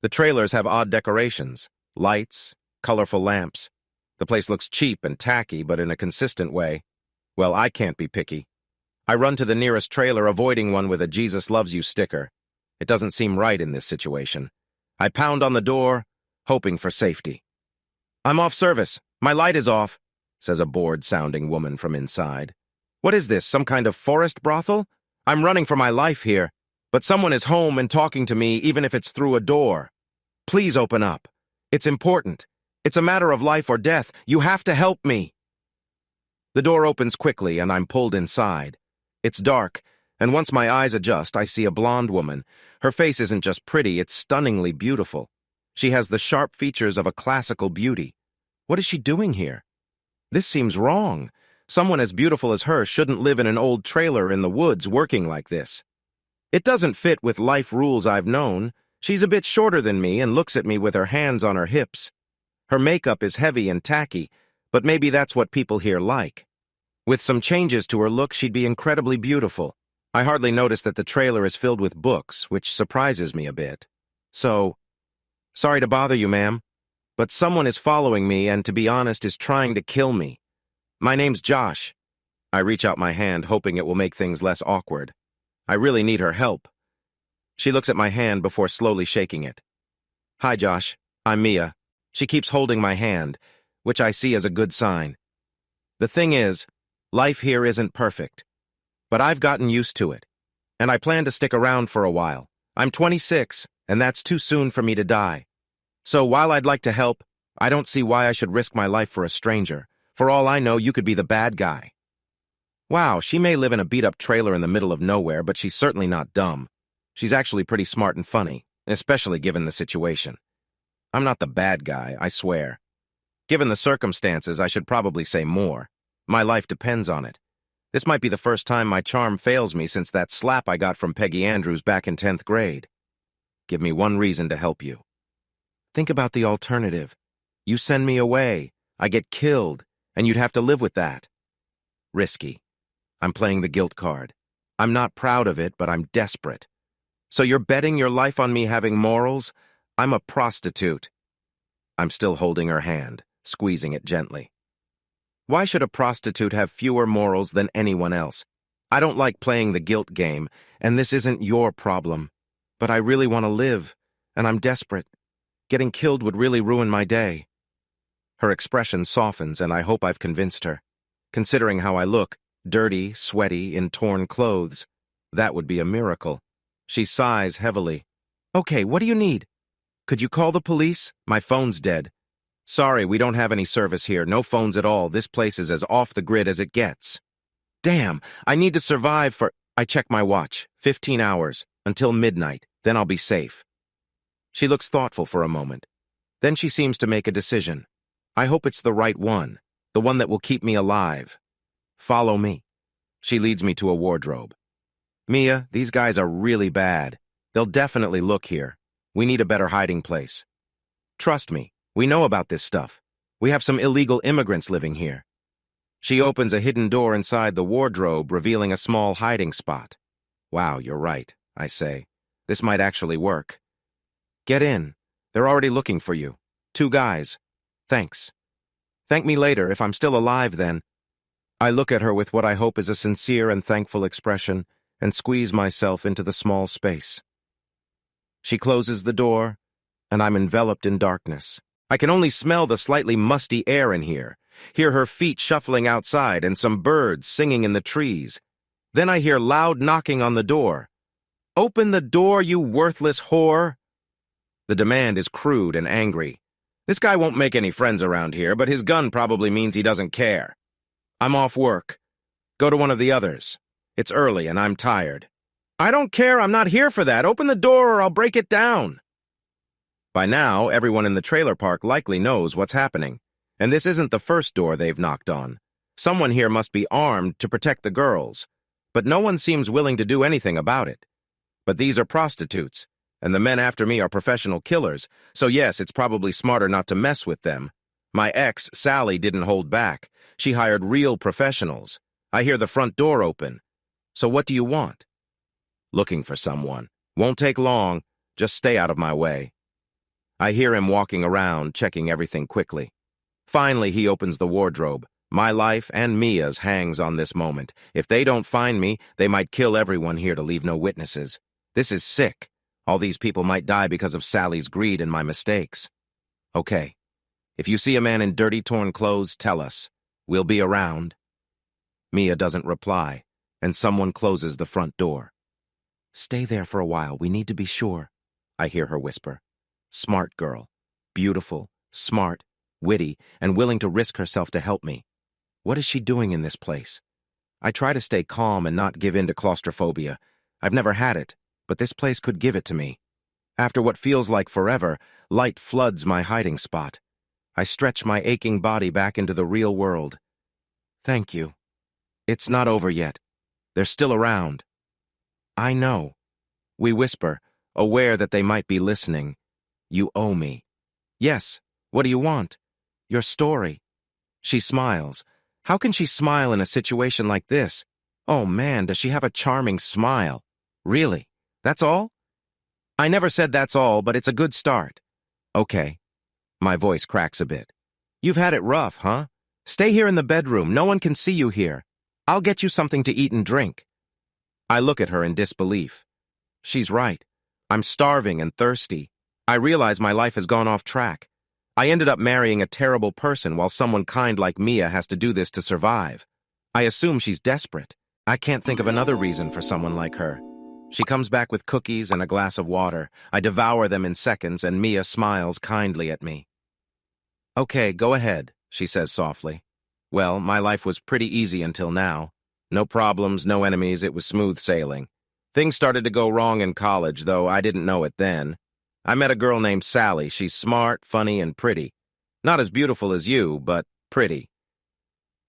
The trailers have odd decorations, lights, colorful lamps. The place looks cheap and tacky, but in a consistent way. Well, I can't be picky. I run to the nearest trailer, avoiding one with a Jesus Loves You sticker. It doesn't seem right in this situation. I pound on the door, hoping for safety. "I'm off service. My light is off," says a bored-sounding woman from inside. "What is this, some kind of forest brothel? I'm running for my life here, but someone is home and talking to me even if it's through a door. Please open up. It's important. It's a matter of life or death. You have to help me." The door opens quickly and I'm pulled inside. It's dark, and once my eyes adjust, I see a blonde woman. Her face isn't just pretty, it's stunningly beautiful. She has the sharp features of a classical beauty. What is she doing here? This seems wrong. Someone as beautiful as her shouldn't live in an old trailer in the woods working like this. It doesn't fit with life rules I've known. She's a bit shorter than me and looks at me with her hands on her hips. Her makeup is heavy and tacky, but maybe that's what people here like. With some changes to her look, she'd be incredibly beautiful. I hardly notice that the trailer is filled with books, which surprises me a bit. So, "Sorry to bother you, ma'am, but someone is following me and, to be honest, is trying to kill me. My name's Josh." I reach out my hand, hoping it will make things less awkward. I really need her help. She looks at my hand before slowly shaking it. "Hi, Josh. I'm Mia." She keeps holding my hand, which I see as a good sign. The thing is, life here isn't perfect. But I've gotten used to it, and I plan to stick around for a while. I'm 26, and that's too soon for me to die. So while I'd like to help, I don't see why I should risk my life for a stranger. For all I know, you could be the bad guy. Wow, she may live in a beat-up trailer in the middle of nowhere, but she's certainly not dumb. She's actually pretty smart and funny, especially given the situation. I'm not the bad guy, I swear. Given the circumstances, I should probably say more. My life depends on it. This might be the first time my charm fails me since that slap I got from Peggy Andrews back in 10th grade. Give me one reason to help you. Think about the alternative. You send me away, I get killed, and you'd have to live with that. Risky. I'm playing the guilt card. I'm not proud of it, but I'm desperate. So you're betting your life on me having morals? I'm a prostitute. I'm still holding her hand, squeezing it gently. Why should a prostitute have fewer morals than anyone else? I don't like playing the guilt game, and this isn't your problem. But I really want to live, and I'm desperate. Getting killed would really ruin my day. Her expression softens, and I hope I've convinced her. Considering how I look, dirty, sweaty, in torn clothes, that would be a miracle. She sighs heavily. Okay, what do you need? Could you call the police? My phone's dead. Sorry, we don't have any service here. No phones at all. This place is as off the grid as it gets. Damn, I need to survive for... I check my watch. 15 hours. Until midnight. Then I'll be safe. She looks thoughtful for a moment. Then she seems to make a decision. I hope it's the right one. The one that will keep me alive. Follow me. She leads me to a wardrobe. Mia, these guys are really bad. They'll definitely look here. We need a better hiding place. Trust me, we know about this stuff. We have some illegal immigrants living here. She opens a hidden door inside the wardrobe, revealing a small hiding spot. Wow, you're right, I say. This might actually work. Get in. They're already looking for you. 2 guys. Thanks. Thank me later if I'm still alive then. I look at her with what I hope is a sincere and thankful expression and squeeze myself into the small space. She closes the door, and I'm enveloped in darkness. I can only smell the slightly musty air in here, hear her feet shuffling outside and some birds singing in the trees. Then I hear loud knocking on the door. Open the door, you worthless whore! The demand is crude and angry. This guy won't make any friends around here, but his gun probably means he doesn't care. I'm off work. Go to one of the others. It's early and I'm tired. I don't care, I'm not here for that. Open the door or I'll break it down. By now, everyone in the trailer park likely knows what's happening. And this isn't the first door they've knocked on. Someone here must be armed to protect the girls. But no one seems willing to do anything about it. But these are prostitutes, and the men after me are professional killers, so yes, it's probably smarter not to mess with them. My ex, Sally, didn't hold back. She hired real professionals. I hear the front door open. So what do you want? Looking for someone. Won't take long. Just stay out of my way. I hear him walking around, checking everything quickly. Finally, he opens the wardrobe. My life and Mia's hangs on this moment. If they don't find me, they might kill everyone here to leave no witnesses. This is sick. All these people might die because of Sally's greed and my mistakes. Okay. If you see a man in dirty, torn clothes, tell us. We'll be around. Mia doesn't reply, and someone closes the front door. Stay there for a while. We need to be sure. I hear her whisper. Smart girl. Beautiful, smart, witty, and willing to risk herself to help me. What is she doing in this place? I try to stay calm and not give in to claustrophobia. I've never had it, but this place could give it to me. After what feels like forever, light floods my hiding spot. I stretch my aching body back into the real world. Thank you. It's not over yet. They're still around. I know. We whisper, aware that they might be listening. You owe me. Yes. What do you want? Your story. She smiles. How can she smile in a situation like this? Oh man, does she have a charming smile. Really? That's all? I never said that's all, but it's a good start. Okay. My voice cracks a bit. You've had it rough, huh? Stay here in the bedroom. No one can see you here. I'll get you something to eat and drink. I look at her in disbelief. She's right. I'm starving and thirsty. I realize my life has gone off track. I ended up marrying a terrible person while someone kind like Mia has to do this to survive. I assume she's desperate. I can't think of another reason for someone like her. She comes back with cookies and a glass of water. I devour them in seconds, and Mia smiles kindly at me. Okay, go ahead, she says softly. Well, my life was pretty easy until now. No problems, no enemies, it was smooth sailing. Things started to go wrong in college, though I didn't know it then. I met a girl named Sally. She's smart, funny, and pretty. Not as beautiful as you, but pretty.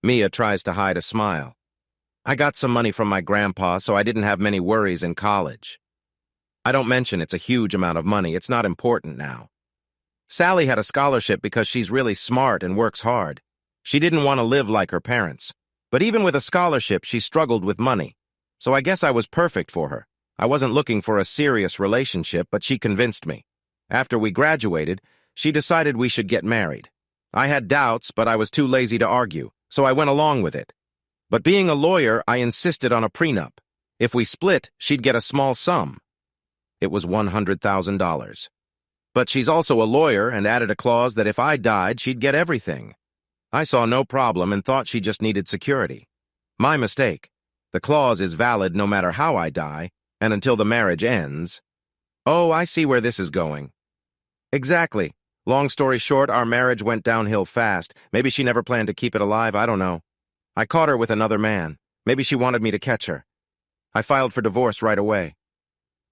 Mia tries to hide a smile. I got some money from my grandpa, so I didn't have many worries in college. I don't mention it's a huge amount of money. It's not important now. Sally had a scholarship because she's really smart and works hard. She didn't want to live like her parents. But even with a scholarship, she struggled with money. So I guess I was perfect for her. I wasn't looking for a serious relationship, but she convinced me. After we graduated, she decided we should get married. I had doubts, but I was too lazy to argue, so I went along with it. But being a lawyer, I insisted on a prenup. If we split, she'd get a small sum. It was $100,000. But she's also a lawyer and added a clause that if I died, she'd get everything. I saw no problem and thought she just needed security. My mistake. The clause is valid no matter how I die, and until the marriage ends. Oh, I see where this is going. Exactly. Long story short, our marriage went downhill fast. Maybe she never planned to keep it alive, I don't know. I caught her with another man. Maybe she wanted me to catch her. I filed for divorce right away.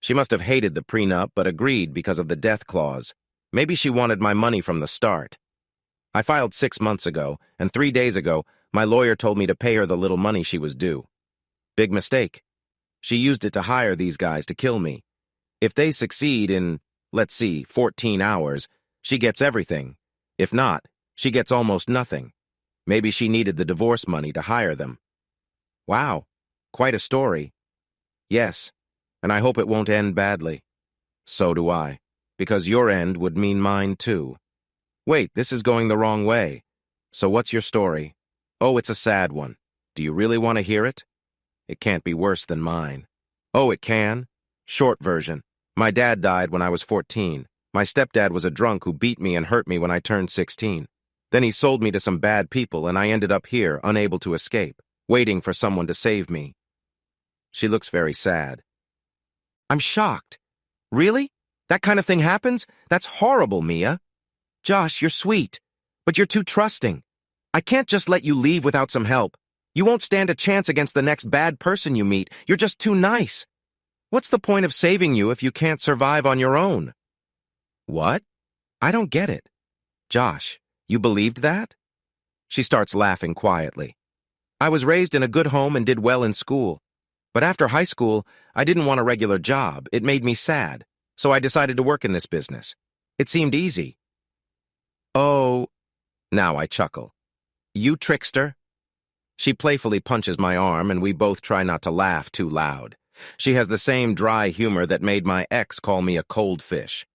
She must have hated the prenup, but agreed because of the death clause. Maybe she wanted my money from the start. I filed 6 months ago, and 3 days ago, my lawyer told me to pay her the little money she was due. Big mistake. She used it to hire these guys to kill me. If they succeed in, let's see, 14 hours, she gets everything. If not, she gets almost nothing. Maybe she needed the divorce money to hire them. Wow, quite a story. Yes, and I hope it won't end badly. So do I, because your end would mean mine too. Wait, this is going the wrong way. So what's your story? Oh, it's a sad one. Do you really want to hear it? It can't be worse than mine. Oh, it can? Short version. My dad died when I was 14. My stepdad was a drunk who beat me and hurt me when I turned 16. Then he sold me to some bad people and I ended up here, unable to escape, waiting for someone to save me. She looks very sad. I'm shocked. Really? That kind of thing happens? That's horrible, Mia. Josh, you're sweet, but you're too trusting. I can't just let you leave without some help. You won't stand a chance against the next bad person you meet. You're just too nice. What's the point of saving you if you can't survive on your own? What? I don't get it. Josh, you believed that? She starts laughing quietly. I was raised in a good home and did well in school. But after high school, I didn't want a regular job. It made me sad. So I decided to work in this business. It seemed easy. Oh, now I chuckle. You trickster. She playfully punches my arm and we both try not to laugh too loud. She has the same dry humor that made my ex call me a cold fish.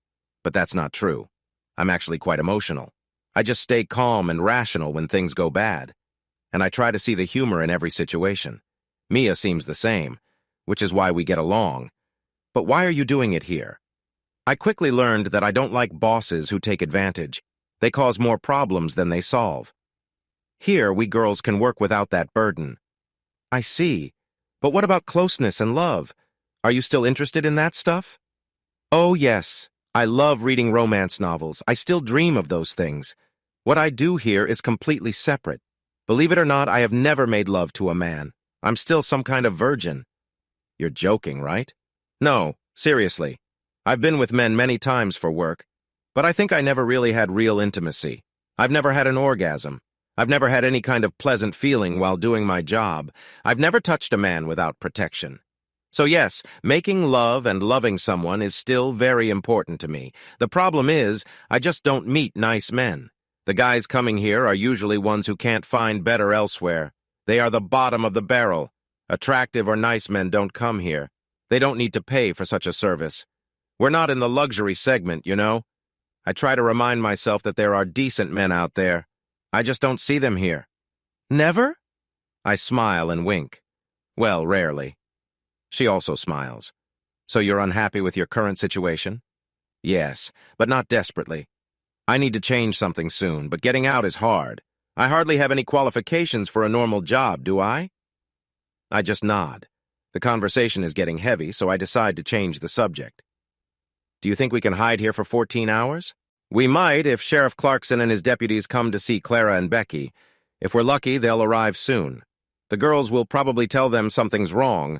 But that's not true. I'm actually quite emotional. I just stay calm and rational when things go bad. And I try to see the humor in every situation. Mia seems the same, which is why we get along. But why are you doing it here? I quickly learned that I don't like bosses who take advantage. They cause more problems than they solve. Here, we girls can work without that burden. I see. But what about closeness and love? Are you still interested in that stuff? Oh, yes. I love reading romance novels. I still dream of those things. What I do here is completely separate. Believe it or not, I have never made love to a man. I'm still some kind of virgin. You're joking, right? No, seriously. I've been with men many times for work, but I think I never really had real intimacy. I've never had an orgasm. I've never had any kind of pleasant feeling while doing my job. I've never touched a man without protection. So yes, making love and loving someone is still very important to me. The problem is, I just don't meet nice men. The guys coming here are usually ones who can't find better elsewhere. They are the bottom of the barrel. Attractive or nice men don't come here. They don't need to pay for such a service. We're not in the luxury segment, you know? I try to remind myself that there are decent men out there. I just don't see them here. Never? I smile and wink. Well, rarely. She also smiles. So you're unhappy with your current situation? Yes, but not desperately. I need to change something soon, but getting out is hard. I hardly have any qualifications for a normal job, do I? I just nod. The conversation is getting heavy, so I decide to change the subject. Do you think we can hide here for 14 hours? We might if Sheriff Clarkson and his deputies come to see Clara and Becky. If we're lucky, they'll arrive soon. The girls will probably tell them something's wrong,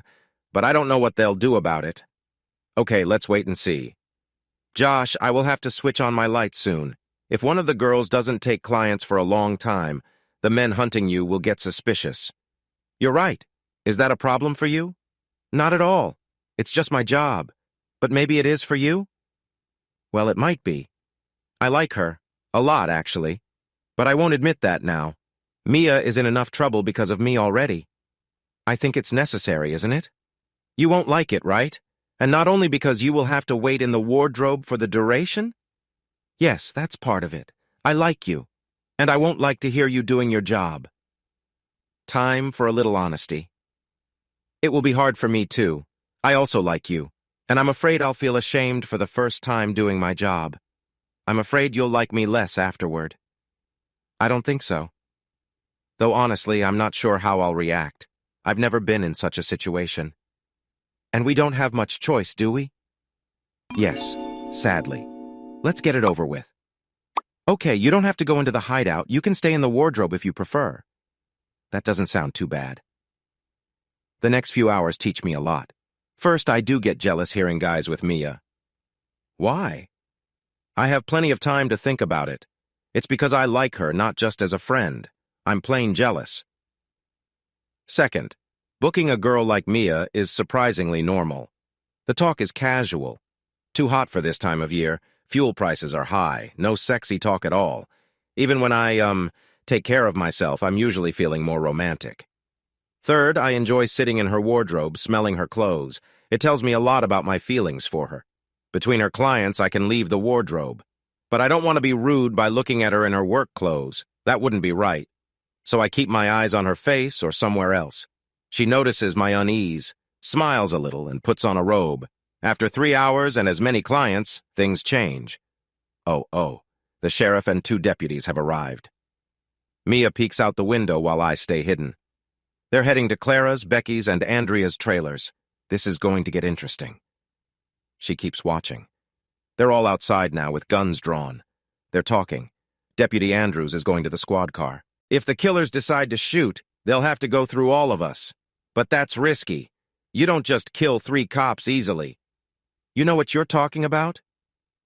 but I don't know what they'll do about it. Okay, let's wait and see. Josh, I will have to switch on my lights soon. If one of the girls doesn't take clients for a long time, the men hunting you will get suspicious. You're right. Is that a problem for you? Not at all. It's just my job. But maybe it is for you? Well, it might be. I like her. A lot, actually. But I won't admit that now. Mia is in enough trouble because of me already. I think it's necessary, isn't it? You won't like it, right? And not only because you will have to wait in the wardrobe for the duration? Yes, that's part of it. I like you. And I won't like to hear you doing your job. Time for a little honesty. It will be hard for me, too. I also like you. And I'm afraid I'll feel ashamed for the first time doing my job. I'm afraid you'll like me less afterward. I don't think so. Though honestly, I'm not sure how I'll react. I've never been in such a situation. And we don't have much choice, do we? Yes, sadly. Let's get it over with. Okay, you don't have to go into the hideout. You can stay in the wardrobe if you prefer. That doesn't sound too bad. The next few hours teach me a lot. First, I do get jealous hearing guys with Mia. Why? I have plenty of time to think about it. It's because I like her, not just as a friend. I'm plain jealous. Second, booking a girl like Mia is surprisingly normal. The talk is casual. Too hot for this time of year. Fuel prices are high. No sexy talk at all. Even when I, take care of myself, I'm usually feeling more romantic. Third, I enjoy sitting in her wardrobe, smelling her clothes. It tells me a lot about my feelings for her. Between her clients, I can leave the wardrobe. But I don't want to be rude by looking at her in her work clothes. That wouldn't be right. So I keep my eyes on her face or somewhere else. She notices my unease, smiles a little, and puts on a robe. After 3 hours and as many clients, things change. Oh, the sheriff and 2 deputies have arrived. Mia peeks out the window while I stay hidden. They're heading to Clara's, Becky's, and Andrea's trailers. This is going to get interesting. She keeps watching. They're all outside now with guns drawn. They're talking. Deputy Andrews is going to the squad car. If the killers decide to shoot, they'll have to go through all of us. But that's risky. You don't just kill 3 cops easily. You know what you're talking about?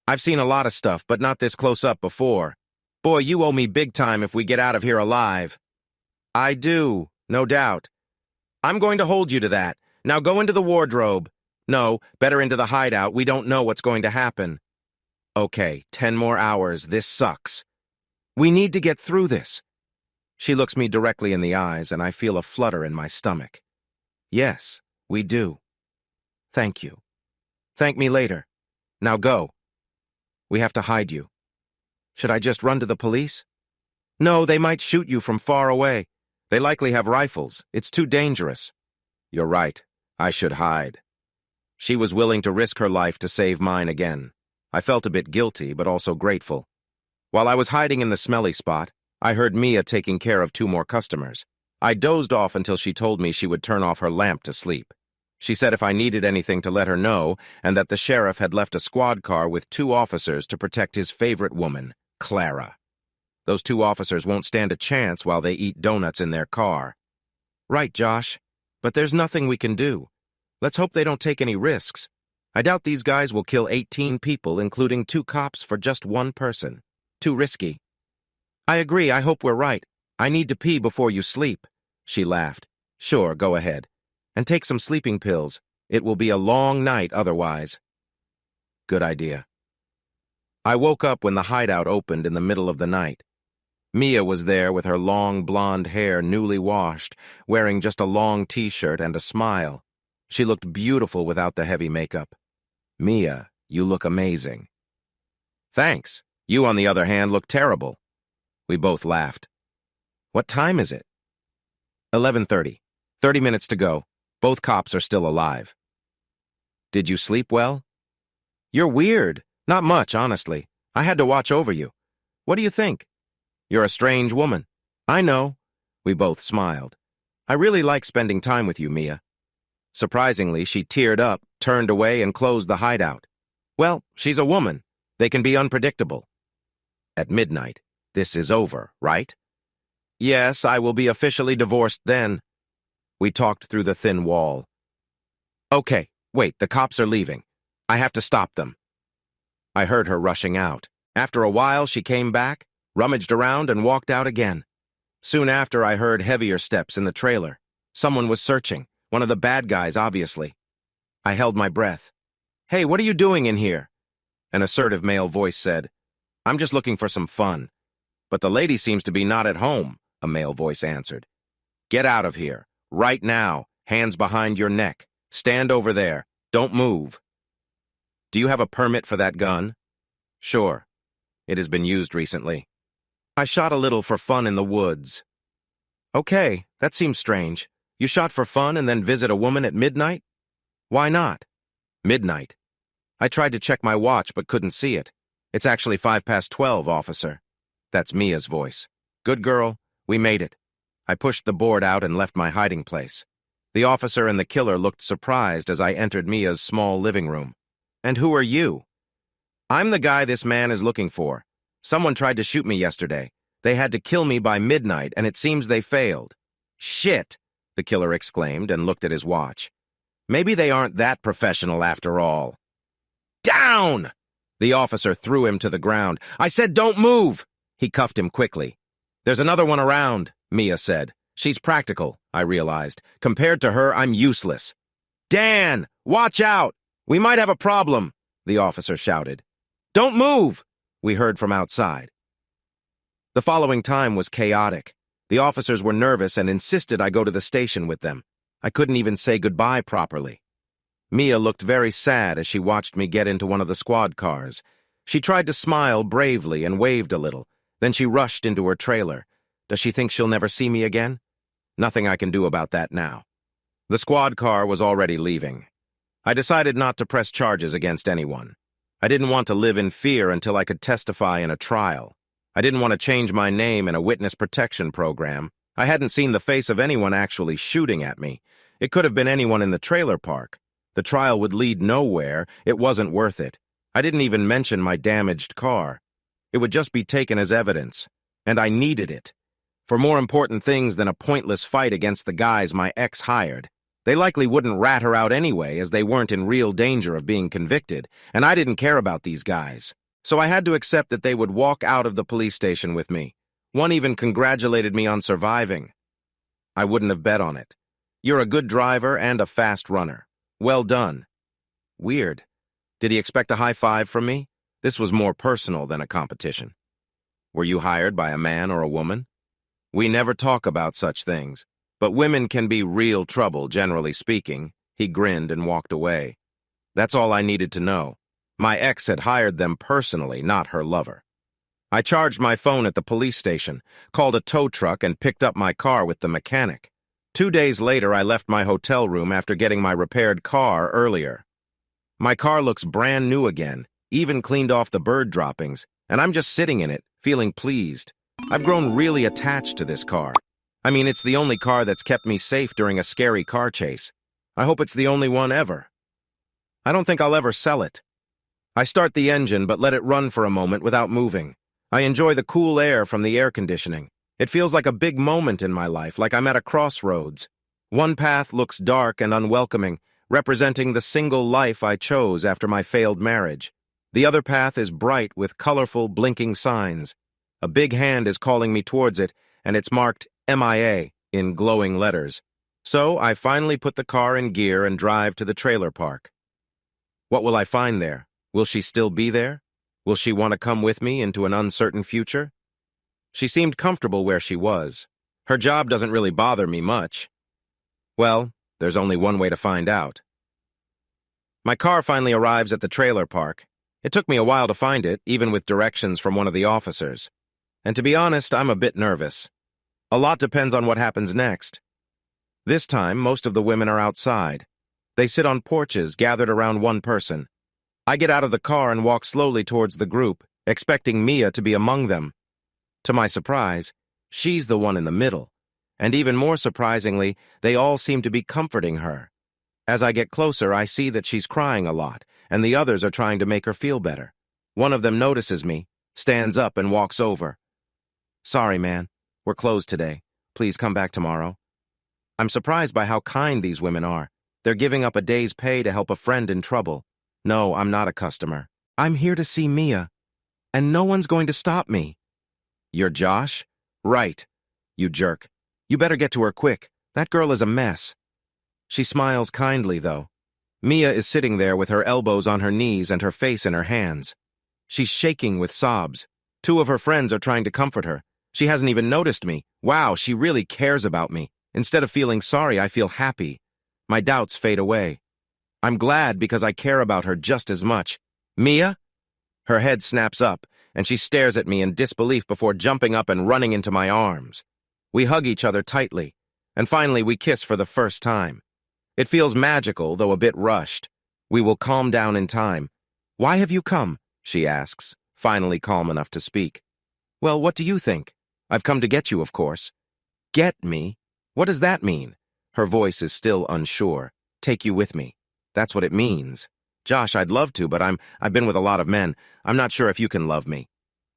I've seen a lot of stuff, but not this close up before. Boy, you owe me big time if we get out of here alive. I do, no doubt. I'm going to hold you to that. Now go into the wardrobe. No, better into the hideout. We don't know what's going to happen. Okay, 10 more hours. This sucks. We need to get through this. She looks me directly in the eyes, and I feel a flutter in my stomach. Yes, we do. Thank you. Thank me later. Now go. We have to hide you. Should I just run to the police? No, they might shoot you from far away. They likely have rifles. It's too dangerous. You're right. I should hide. She was willing to risk her life to save mine again. I felt a bit guilty, but also grateful. While I was hiding in the smelly spot, I heard Mia taking care of 2 more customers. I dozed off until she told me she would turn off her lamp to sleep. She said if I needed anything to let her know, and that the sheriff had left a squad car with 2 officers to protect his favorite woman, Clara. Those 2 officers won't stand a chance while they eat donuts in their car. Right, Josh. But there's nothing we can do. Let's hope they don't take any risks. I doubt these guys will kill 18 people, including 2 cops, for just 1 person. Too risky. I agree, I hope we're right. I need to pee before you sleep. She laughed. Sure, go ahead. And take some sleeping pills. It will be a long night otherwise. Good idea. I woke up when the hideout opened in the middle of the night. Mia was there with her long blonde hair newly washed, wearing just a long t-shirt and a smile. She looked beautiful without the heavy makeup. Mia, you look amazing. Thanks. You, on the other hand, look terrible. We both laughed. What time is it? 11:30. 30 minutes to go. Both cops are still alive. Did you sleep well? You're weird. Not much, honestly. I had to watch over you. What do you think? You're a strange woman. I know. We both smiled. I really like spending time with you, Mia. Surprisingly, she teared up, turned away, and closed the hideout. Well, she's a woman. They can be unpredictable. At midnight. This is over, right? Yes, I will be officially divorced then. We talked through the thin wall. Okay, wait, the cops are leaving. I have to stop them. I heard her rushing out. After a while, she came back, rummaged around, and walked out again. Soon after, I heard heavier steps in the trailer. Someone was searching. One of the bad guys, obviously. I held my breath. Hey, what are you doing in here? An assertive male voice said, I'm just looking for some fun. But the lady seems to be not at home, a male voice answered. Get out of here. Right now. Hands behind your neck. Stand over there. Don't move. Do you have a permit for that gun? Sure. It has been used recently. I shot a little for fun in the woods. Okay, that seems strange. You shot for fun and then visit a woman at midnight? Why not? Midnight. I tried to check my watch but couldn't see it. It's actually 12:05, officer. That's Mia's voice. Good girl, we made it. I pushed the board out and left my hiding place. The officer and the killer looked surprised as I entered Mia's small living room. And who are you? I'm the guy this man is looking for. Someone tried to shoot me yesterday. They had to kill me by midnight, and it seems they failed. Shit, the killer exclaimed and looked at his watch. Maybe they aren't that professional after all. Down! The officer threw him to the ground. I said don't move! He cuffed him quickly. There's another one around, Mia said. She's practical, I realized. Compared to her, I'm useless. Dan, watch out! We might have a problem, the officer shouted. Don't move! We heard from outside. The following time was chaotic. The officers were nervous and insisted I go to the station with them. I couldn't even say goodbye properly. Mia looked very sad as she watched me get into one of the squad cars. She tried to smile bravely and waved a little. Then she rushed into her trailer. Does she think she'll never see me again? Nothing I can do about that now. The squad car was already leaving. I decided not to press charges against anyone. I didn't want to live in fear until I could testify in a trial. I didn't want to change my name in a witness protection program. I hadn't seen the face of anyone actually shooting at me. It could have been anyone in the trailer park. The trial would lead nowhere. It wasn't worth it. I didn't even mention my damaged car. It would just be taken as evidence. And I needed it. For more important things than a pointless fight against the guys my ex hired. They likely wouldn't rat her out anyway, as they weren't in real danger of being convicted, and I didn't care about these guys. So I had to accept that they would walk out of the police station with me. One even congratulated me on surviving. I wouldn't have bet on it. You're a good driver and a fast runner. Well done. Weird. Did he expect a high five from me? This was more personal than a competition. Were you hired by a man or a woman? We never talk about such things. But women can be real trouble, generally speaking. He grinned and walked away. That's all I needed to know. My ex had hired them personally, not her lover. I charged my phone at the police station, called a tow truck, and picked up my car with the mechanic. 2 days later, I left my hotel room after getting my repaired car earlier. My car looks brand new again, even cleaned off the bird droppings, and I'm just sitting in it, feeling pleased. I've grown really attached to this car. I mean, it's the only car that's kept me safe during a scary car chase. I hope it's the only one ever. I don't think I'll ever sell it. I start the engine but let it run for a moment without moving. I enjoy the cool air from the air conditioning. It feels like a big moment in my life, like I'm at a crossroads. One path looks dark and unwelcoming, representing the single life I chose after my failed marriage. The other path is bright with colorful, blinking signs. A big hand is calling me towards it, and it's marked MIA in glowing letters. So I finally put the car in gear and drive to the trailer park. What will I find there? Will she still be there? Will she want to come with me into an uncertain future? She seemed comfortable where she was. Her job doesn't really bother me much. Well, there's only one way to find out. My car finally arrives at the trailer park. It took me a while to find it, even with directions from one of the officers. And to be honest, I'm a bit nervous. A lot depends on what happens next. This time, most of the women are outside. They sit on porches, gathered around one person. I get out of the car and walk slowly towards the group, expecting Mia to be among them. To my surprise, she's the one in the middle. And even more surprisingly, they all seem to be comforting her. As I get closer, I see that she's crying a lot, and the others are trying to make her feel better. One of them notices me, stands up and walks over. Sorry, man. We're closed today. Please come back tomorrow. I'm surprised by how kind these women are. They're giving up a day's pay to help a friend in trouble. No, I'm not a customer. I'm here to see Mia, and no one's going to stop me. You're Josh? Right. You jerk. You better get to her quick. That girl is a mess. She smiles kindly, though. Mia is sitting there with her elbows on her knees and her face in her hands. She's shaking with sobs. Two of her friends are trying to comfort her. She hasn't even noticed me. Wow, she really cares about me. Instead of feeling sorry, I feel happy. My doubts fade away. I'm glad because I care about her just as much. Mia? Her head snaps up, and she stares at me in disbelief before jumping up and running into my arms. We hug each other tightly, and finally we kiss for the first time. It feels magical, though a bit rushed. We will calm down in time. Why have you come? She asks, finally calm enough to speak. Well, what do you think? I've come to get you, of course. Get me? What does that mean? Her voice is still unsure. Take you with me. That's what it means. Josh, I'd love to, but I've been with a lot of men. I'm not sure if you can love me.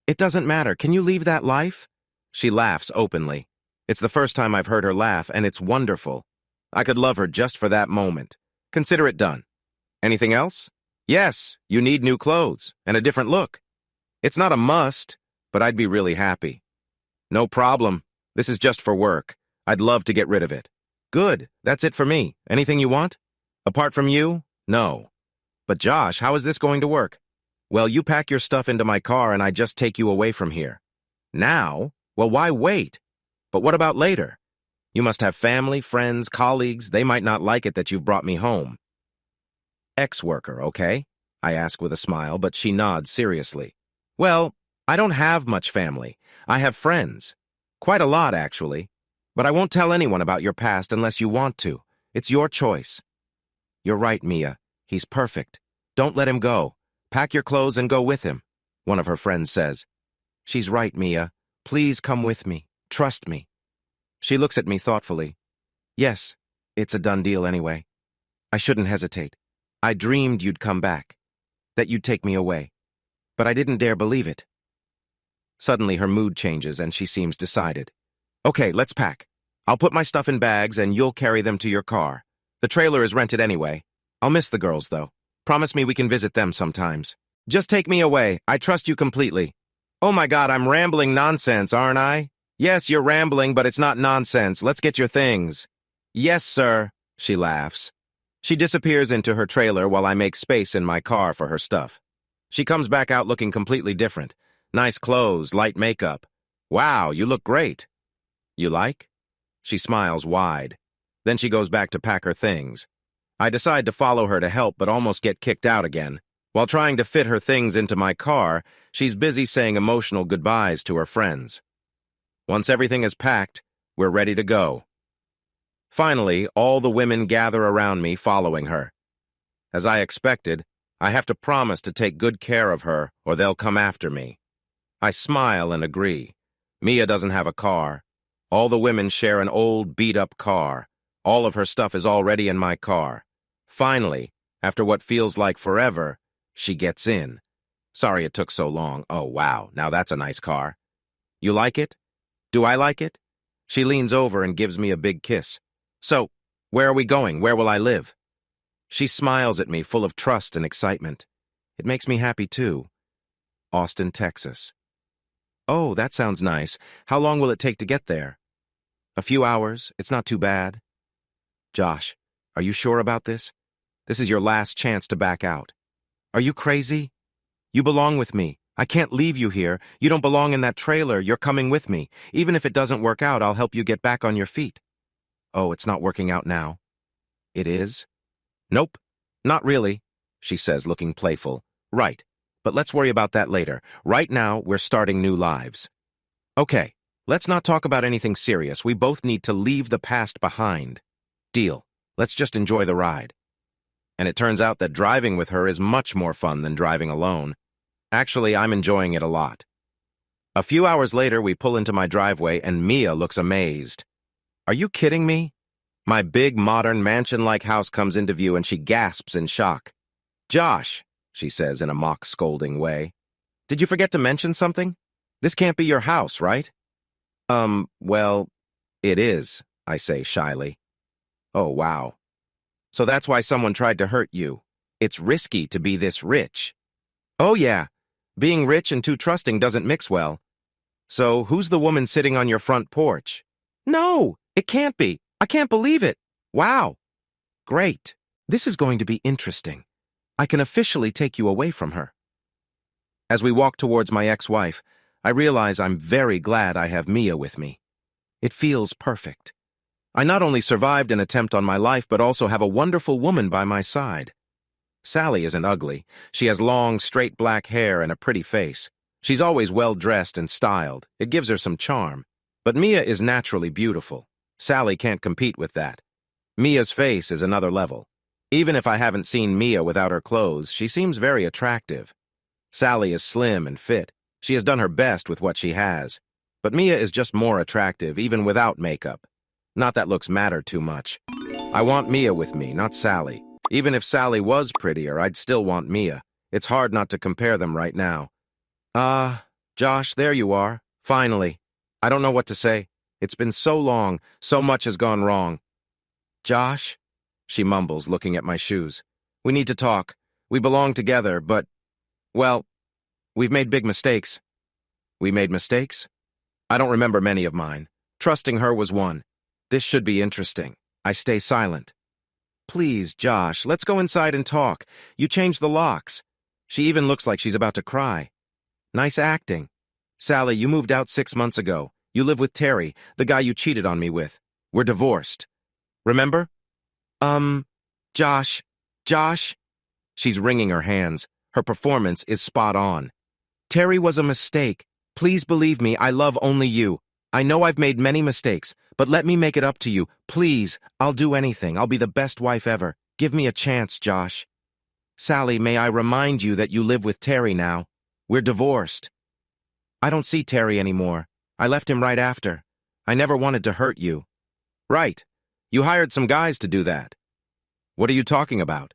It doesn't matter. Can you leave that life? She laughs openly. It's the first time I've heard her laugh, and it's wonderful. I could love her just for that moment. Consider it done. Anything else? Yes, you need new clothes and a different look. It's not a must, but I'd be really happy. No problem. This is just for work. I'd love to get rid of it. Good. That's it for me. Anything you want? Apart from you? No. But Josh, how is this going to work? Well, you pack your stuff into my car and I just take you away from here. Now? Well, why wait? But what about later? You must have family, friends, colleagues. They might not like it that you've brought me home. Ex-worker, okay? I ask with a smile, but she nods seriously. Well, I don't have much family. I have friends. Quite a lot, actually. But I won't tell anyone about your past unless you want to. It's your choice. You're right, Mia. He's perfect. Don't let him go. Pack your clothes and go with him, one of her friends says. She's right, Mia. Please come with me. Trust me. She looks at me thoughtfully. Yes, it's a done deal anyway. I shouldn't hesitate. I dreamed you'd come back, that you'd take me away. But I didn't dare believe it. Suddenly her mood changes and she seems decided. Okay, let's pack. I'll put my stuff in bags and you'll carry them to your car. The trailer is rented anyway. I'll miss the girls, though. Promise me we can visit them sometimes. Just take me away. I trust you completely. Oh my God, I'm rambling nonsense, aren't I? Yes, you're rambling, but it's not nonsense. Let's get your things. Yes, sir, she laughs. She disappears into her trailer while I make space in my car for her stuff. She comes back out looking completely different. Nice clothes, light makeup. Wow, you look great. You like? She smiles wide. Then she goes back to pack her things. I decide to follow her to help, but almost get kicked out again. While trying to fit her things into my car, she's busy saying emotional goodbyes to her friends. Once everything is packed, we're ready to go. Finally, all the women gather around me following her. As I expected, I have to promise to take good care of her or they'll come after me. I smile and agree. Mia doesn't have a car. All the women share an old, beat-up car. All of her stuff is already in my car. Finally, after what feels like forever, she gets in. Sorry it took so long. Oh, wow, now that's a nice car. You like it? Do I like it? She leans over and gives me a big kiss. So, where are we going? Where will I live? She smiles at me, full of trust and excitement. It makes me happy, too. Austin, Texas. Oh, that sounds nice. How long will it take to get there? A few hours. It's not too bad. Josh, are you sure about this? This is your last chance to back out. Are you crazy? You belong with me. I can't leave you here. You don't belong in that trailer. You're coming with me. Even if it doesn't work out, I'll help you get back on your feet. Oh, it's not working out now. It is? Nope, not really, she says, looking playful. Right, but let's worry about that later. Right now, we're starting new lives. Okay, let's not talk about anything serious. We both need to leave the past behind. Deal. Let's just enjoy the ride. And it turns out that driving with her is much more fun than driving alone. Actually, I'm enjoying it a lot. A few hours later, we pull into my driveway and Mia looks amazed. Are you kidding me? My big, modern, mansion-like house comes into view and she gasps in shock. Josh, she says in a mock scolding way. did you forget to mention something? This can't be your house, right? Well, it is, I say shyly. Oh, wow. So that's why someone tried to hurt you. It's risky to be this rich. Oh, yeah. Being rich and too trusting doesn't mix well. So, who's the woman sitting on your front porch? No, it can't be. I can't believe it. Wow. Great. This is going to be interesting. I can officially take you away from her. As we walk towards my ex-wife, I realize I'm very glad I have Mia with me. It feels perfect. I not only survived an attempt on my life, but also have a wonderful woman by my side. Sally isn't ugly. She has long, straight black hair and a pretty face. She's always well-dressed and styled. It gives her some charm. But Mia is naturally beautiful. Sally can't compete with that. Mia's face is another level. Even if I haven't seen Mia without her clothes, she seems very attractive. Sally is slim and fit. She has done her best with what she has. But Mia is just more attractive, even without makeup. Not that looks matter too much. I want Mia with me, not Sally. Even if Sally was prettier, I'd still want Mia. It's hard not to compare them right now. Josh, there you are. Finally. I don't know what to say. It's been so long. So much has gone wrong. Josh? She mumbles, looking at my shoes. We need to talk. We belong together, but, well, we've made big mistakes. We made mistakes? I don't remember many of mine. Trusting her was one. This should be interesting. I stay silent. Please, Josh, let's go inside and talk. You changed the locks. She even looks like she's about to cry. Nice acting. Sally, you moved out 6 months ago. You live with Terry, the guy you cheated on me with. We're divorced. Remember? Josh. She's wringing her hands. Her performance is spot on. Terry was a mistake. Please believe me, I love only you. I know I've made many mistakes, but let me make it up to you. Please, I'll do anything. I'll be the best wife ever. Give me a chance, Josh. Sally, may I remind you that you live with Terry now? We're divorced. I don't see Terry anymore. I left him right after. I never wanted to hurt you. Right. You hired some guys to do that. What are you talking about?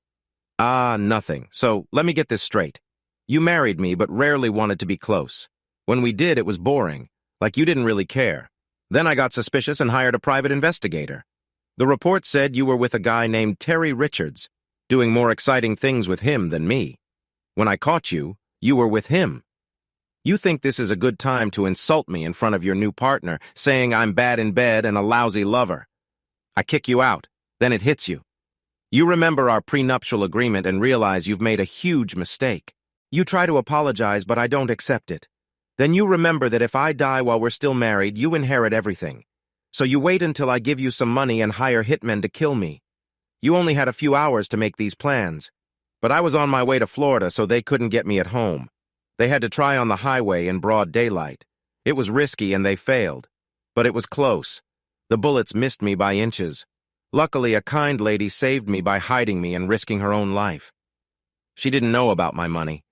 Nothing. So, let me get this straight. You married me, but rarely wanted to be close. When we did, it was boring. Like you didn't really care. Then I got suspicious and hired a private investigator. The report said you were with a guy named Terry Richards, doing more exciting things with him than me. When I caught you, you were with him. You think this is a good time to insult me in front of your new partner, saying I'm bad in bed and a lousy lover. I kick you out. Then it hits you. You remember our prenuptial agreement and realize you've made a huge mistake. You try to apologize, but I don't accept it. Then you remember that if I die while we're still married, you inherit everything. So you wait until I give you some money and hire hitmen to kill me. You only had a few hours to make these plans. But I was on my way to Florida, so they couldn't get me at home. They had to try on the highway in broad daylight. It was risky and they failed. But it was close. The bullets missed me by inches. Luckily, a kind lady saved me by hiding me and risking her own life. She didn't know about my money.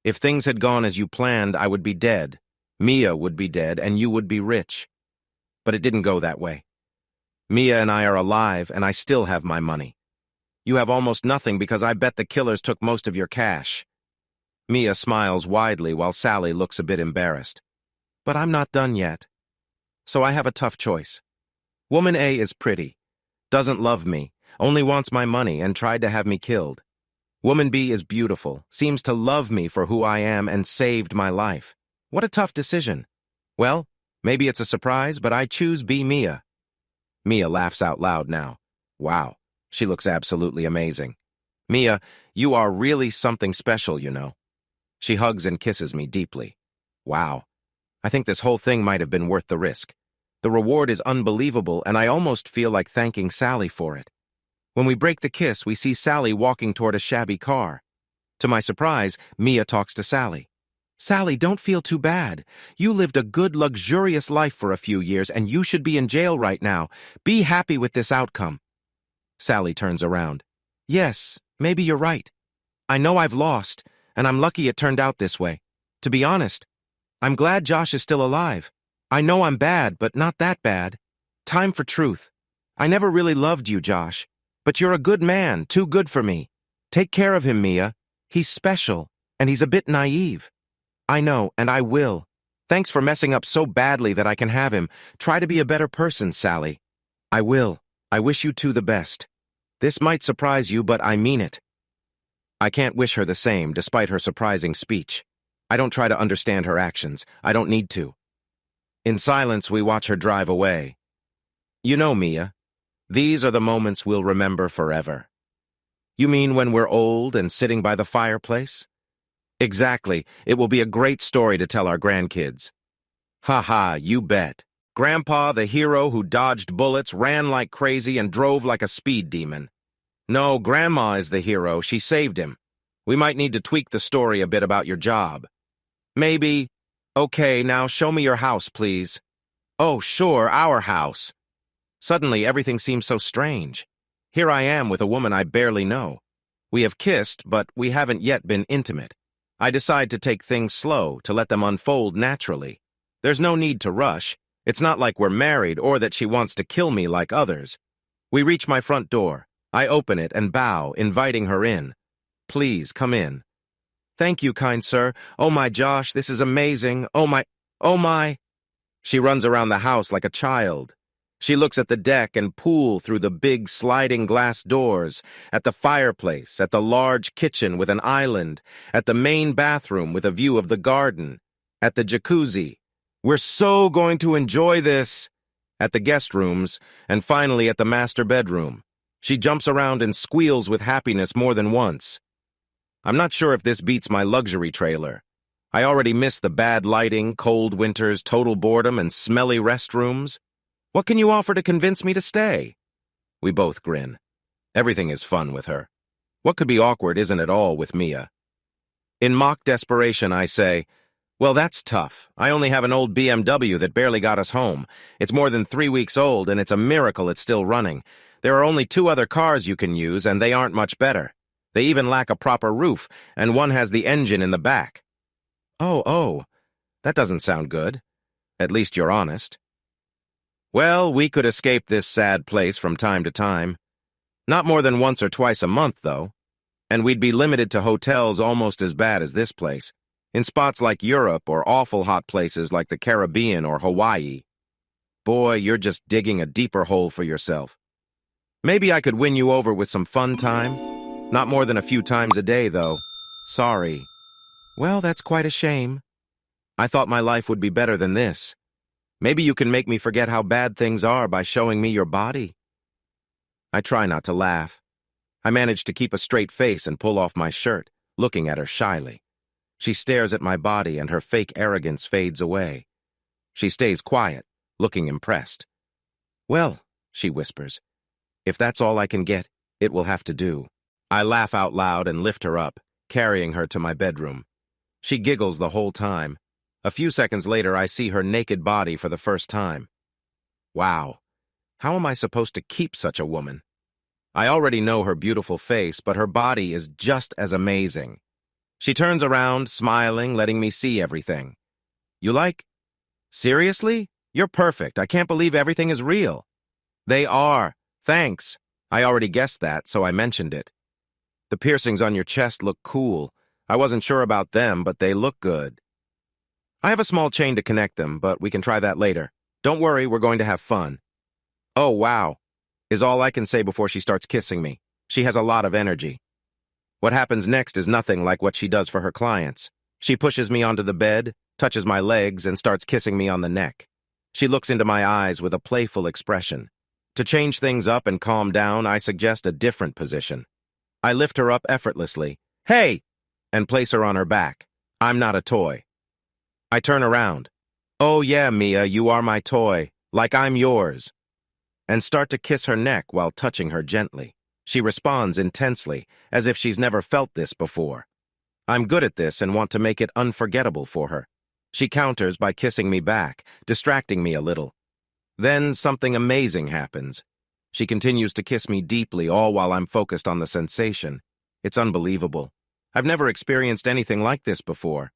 If things had gone as you planned, I would be dead. Mia would be dead, and you would be rich. But it didn't go that way. Mia and I are alive, and I still have my money. You have almost nothing because I bet the killers took most of your cash. Mia smiles widely while Sally looks a bit embarrassed. But I'm not done yet. So I have a tough choice. Woman A is pretty, doesn't love me, only wants my money, and tried to have me killed. Woman B is beautiful, seems to love me for who I am, and saved my life. What a tough decision. Well, maybe it's a surprise, but I choose B. Mia. Mia laughs out loud now. Wow, she looks absolutely amazing. Mia, you are really something special, you know. She hugs and kisses me deeply. Wow, I think this whole thing might have been worth the risk. The reward is unbelievable, and I almost feel like thanking Sally for it. When we break the kiss, we see Sally walking toward a shabby car. To my surprise, Mia talks to Sally. Sally, don't feel too bad. You lived a good, luxurious life for a few years, and you should be in jail right now. Be happy with this outcome. Sally turns around. Yes, maybe you're right. I know I've lost, and I'm lucky it turned out this way. To be honest, I'm glad Josh is still alive. I know I'm bad, but not that bad. Time for truth. I never really loved you, Josh. But you're a good man, too good for me. Take care of him, Mia. He's special, and he's a bit naive. I know, and I will. Thanks for messing up so badly that I can have him. Try to be a better person, Sally. I will. I wish you two the best. This might surprise you, but I mean it. I can't wish her the same, despite her surprising speech. I don't try to understand her actions. I don't need to. In silence, we watch her drive away. You know, Mia, these are the moments we'll remember forever. You mean when we're old and sitting by the fireplace? Exactly. It will be a great story to tell our grandkids. Ha ha, you bet. Grandpa, the hero who dodged bullets, ran like crazy, and drove like a speed demon. No, Grandma is the hero. She saved him. We might need to tweak the story a bit about your job. Maybe, okay, now show me your house, please. Oh, sure, our house. Suddenly, everything seems so strange. Here I am with a woman I barely know. We have kissed, but we haven't yet been intimate. I decide to take things slow, to let them unfold naturally. There's no need to rush. It's not like we're married or that she wants to kill me like others. We reach my front door. I open it and bow, inviting her in. Please, come in. Thank you, kind sir. Oh my Josh, this is amazing. Oh my. She runs around the house like a child. She looks at the deck and pool through the big sliding glass doors, at the fireplace, at the large kitchen with an island, at the main bathroom with a view of the garden, at the jacuzzi. We're so going to enjoy this. At the guest rooms, and finally at the master bedroom. She jumps around and squeals with happiness more than once. I'm not sure if this beats my luxury trailer. I already miss the bad lighting, cold winters, total boredom, and smelly restrooms. What can you offer to convince me to stay? We both grin. Everything is fun with her. What could be awkward isn't at all with Mia. In mock desperation, I say, well, that's tough. I only have an old BMW that barely got us home. It's more than 3 weeks old, and it's a miracle it's still running. There are only 2 other cars you can use, and they aren't much better. They even lack a proper roof, and one has the engine in the back. Oh, that doesn't sound good. At least you're honest. Well, we could escape this sad place from time to time. Not more than once or twice a month, though. And we'd be limited to hotels almost as bad as this place, in spots like Europe or awful hot places like the Caribbean or Hawaii. Boy, you're just digging a deeper hole for yourself. Maybe I could win you over with some fun time. Not more than a few times a day, though. Sorry. Well, that's quite a shame. I thought my life would be better than this. Maybe you can make me forget how bad things are by showing me your body. I try not to laugh. I manage to keep a straight face and pull off my shirt, looking at her shyly. She stares at my body and her fake arrogance fades away. She stays quiet, looking impressed. Well, she whispers, if that's all I can get, it will have to do. I laugh out loud and lift her up, carrying her to my bedroom. She giggles the whole time. A few seconds later, I see her naked body for the first time. Wow, how am I supposed to keep such a woman? I already know her beautiful face, but her body is just as amazing. She turns around, smiling, letting me see everything. You like? Seriously? You're perfect. I can't believe everything is real. They are. Thanks. I already guessed that, so I mentioned it. The piercings on your chest look cool. I wasn't sure about them, but they look good. I have a small chain to connect them, but we can try that later. Don't worry, we're going to have fun. Oh, wow, is all I can say before she starts kissing me. She has a lot of energy. What happens next is nothing like what she does for her clients. She pushes me onto the bed, touches my legs, and starts kissing me on the neck. She looks into my eyes with a playful expression. To change things up and calm down, I suggest a different position. I lift her up effortlessly, hey, and place her on her back. I'm not a toy. I turn around. Oh yeah, Mia, you are my toy, like I'm yours. And start to kiss her neck while touching her gently. She responds intensely, as if she's never felt this before. I'm good at this and want to make it unforgettable for her. She counters by kissing me back, distracting me a little. Then something amazing happens. She continues to kiss me deeply, all while I'm focused on the sensation. It's unbelievable. I've never experienced anything like this before.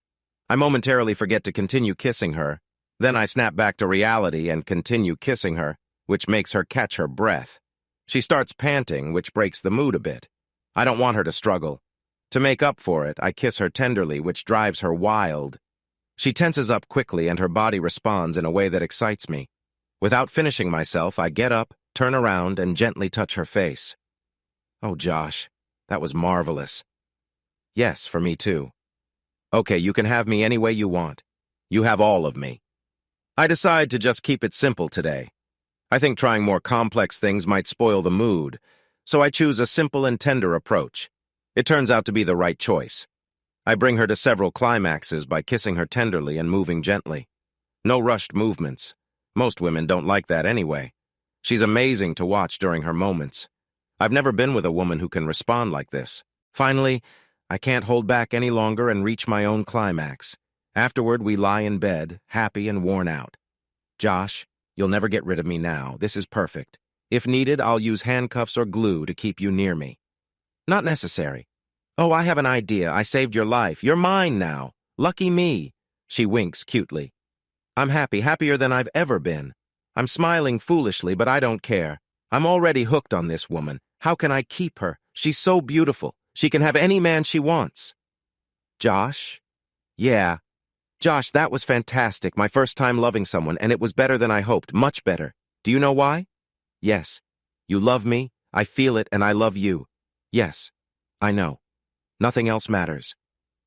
I momentarily forget to continue kissing her. Then I snap back to reality and continue kissing her, which makes her catch her breath. She starts panting, which breaks the mood a bit. I don't want her to struggle. To make up for it, I kiss her tenderly, which drives her wild. She tenses up quickly and her body responds in a way that excites me. Without finishing myself, I get up, turn around, and gently touch her face. Oh, Josh, that was marvelous. Yes, for me too. Okay, you can have me any way you want. You have all of me. I decide to just keep it simple today. I think trying more complex things might spoil the mood, so I choose a simple and tender approach. It turns out to be the right choice. I bring her to several climaxes by kissing her tenderly and moving gently. No rushed movements. Most women don't like that anyway. She's amazing to watch during her moments. I've never been with a woman who can respond like this. Finally, I can't hold back any longer and reach my own climax. Afterward, we lie in bed, happy and worn out. Josh, you'll never get rid of me now. This is perfect. If needed, I'll use handcuffs or glue to keep you near me. Not necessary. Oh, I have an idea. I saved your life. You're mine now. Lucky me. She winks cutely. I'm happy, happier than I've ever been. I'm smiling foolishly, but I don't care. I'm already hooked on this woman. How can I keep her? She's so beautiful. She can have any man she wants. Josh? Yeah. Josh, that was fantastic. My first time loving someone, and it was better than I hoped. Much better. Do you know why? Yes. You love me. I feel it, and I love you. Yes. I know. Nothing else matters.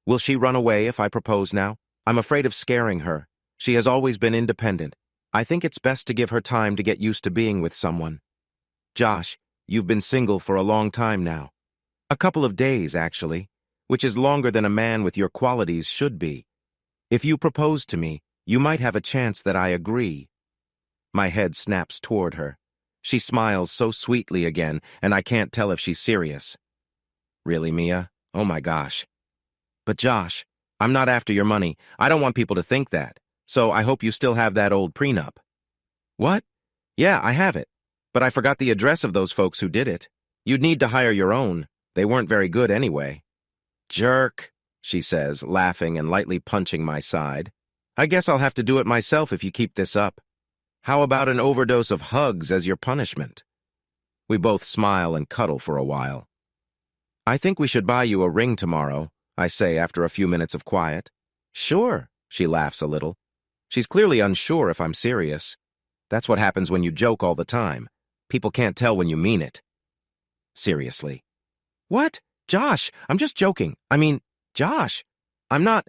Will she run away if I propose now? I'm afraid of scaring her. She has always been independent. I think it's best to give her time to get used to being with someone. Josh, you've been single for a long time now. A couple of days, actually, which is longer than a man with your qualities should be. If you propose to me, you might have a chance that I agree. My head snaps toward her. She smiles so sweetly again, and I can't tell if she's serious. Really, Mia? Oh my gosh. But Josh, I'm not after your money. I don't want people to think that. So I hope you still have that old prenup. What? Yeah, I have it. But I forgot the address of those folks who did it. You'd need to hire your own. They weren't very good anyway. Jerk, she says, laughing and lightly punching my side. I guess I'll have to do it myself if you keep this up. How about an overdose of hugs as your punishment? We both smile and cuddle for a while. I think we should buy you a ring tomorrow, I say after a few minutes of quiet. Sure, she laughs a little. She's clearly unsure if I'm serious. That's what happens when you joke all the time. People can't tell when you mean it. Seriously. What? Josh, I'm just joking. Josh, I'm not.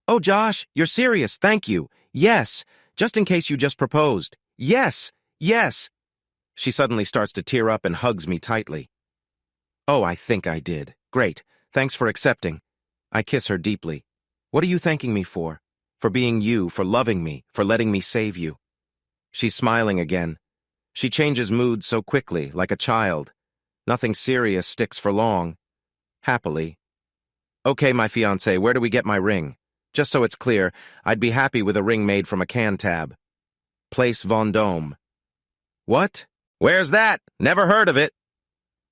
Oh, Josh, you're serious. Thank you. Yes, just in case you just proposed. Yes, yes. She suddenly starts to tear up and hugs me tightly. Oh, I think I did. Great. Thanks for accepting. I kiss her deeply. What are you thanking me for? For being you, for loving me, for letting me save you. She's smiling again. She changes mood so quickly, like a child. Nothing serious sticks for long. Happily. Okay, my fiancé, where do we get my ring? Just so it's clear, I'd be happy with a ring made from a can tab. Place Vendôme. What? Where's that? Never heard of it.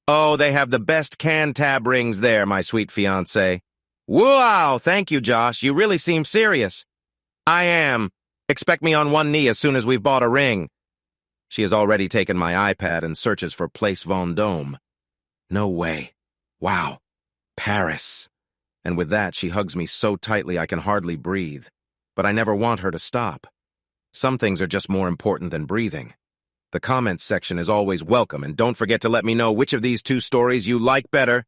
Oh, they have the best can tab rings there, my sweet fiancé. Wow, thank you, Josh. You really seem serious. I am. Expect me on one knee as soon as we've bought a ring. She has already taken my iPad and searches for Place Vendôme. No way. Wow. Paris. And with that, she hugs me so tightly I can hardly breathe. But I never want her to stop. Some things are just more important than breathing. The comments section is always welcome, and don't forget to let me know which of these two stories you like better.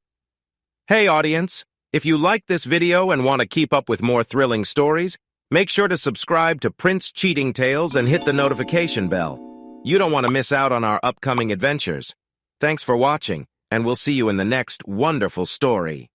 Hey, audience! If you like this video and want to keep up with more thrilling stories, make sure to subscribe to Prince Cheating Tales and hit the notification bell. You don't want to miss out on our upcoming adventures. Thanks for watching, and we'll see you in the next wonderful story.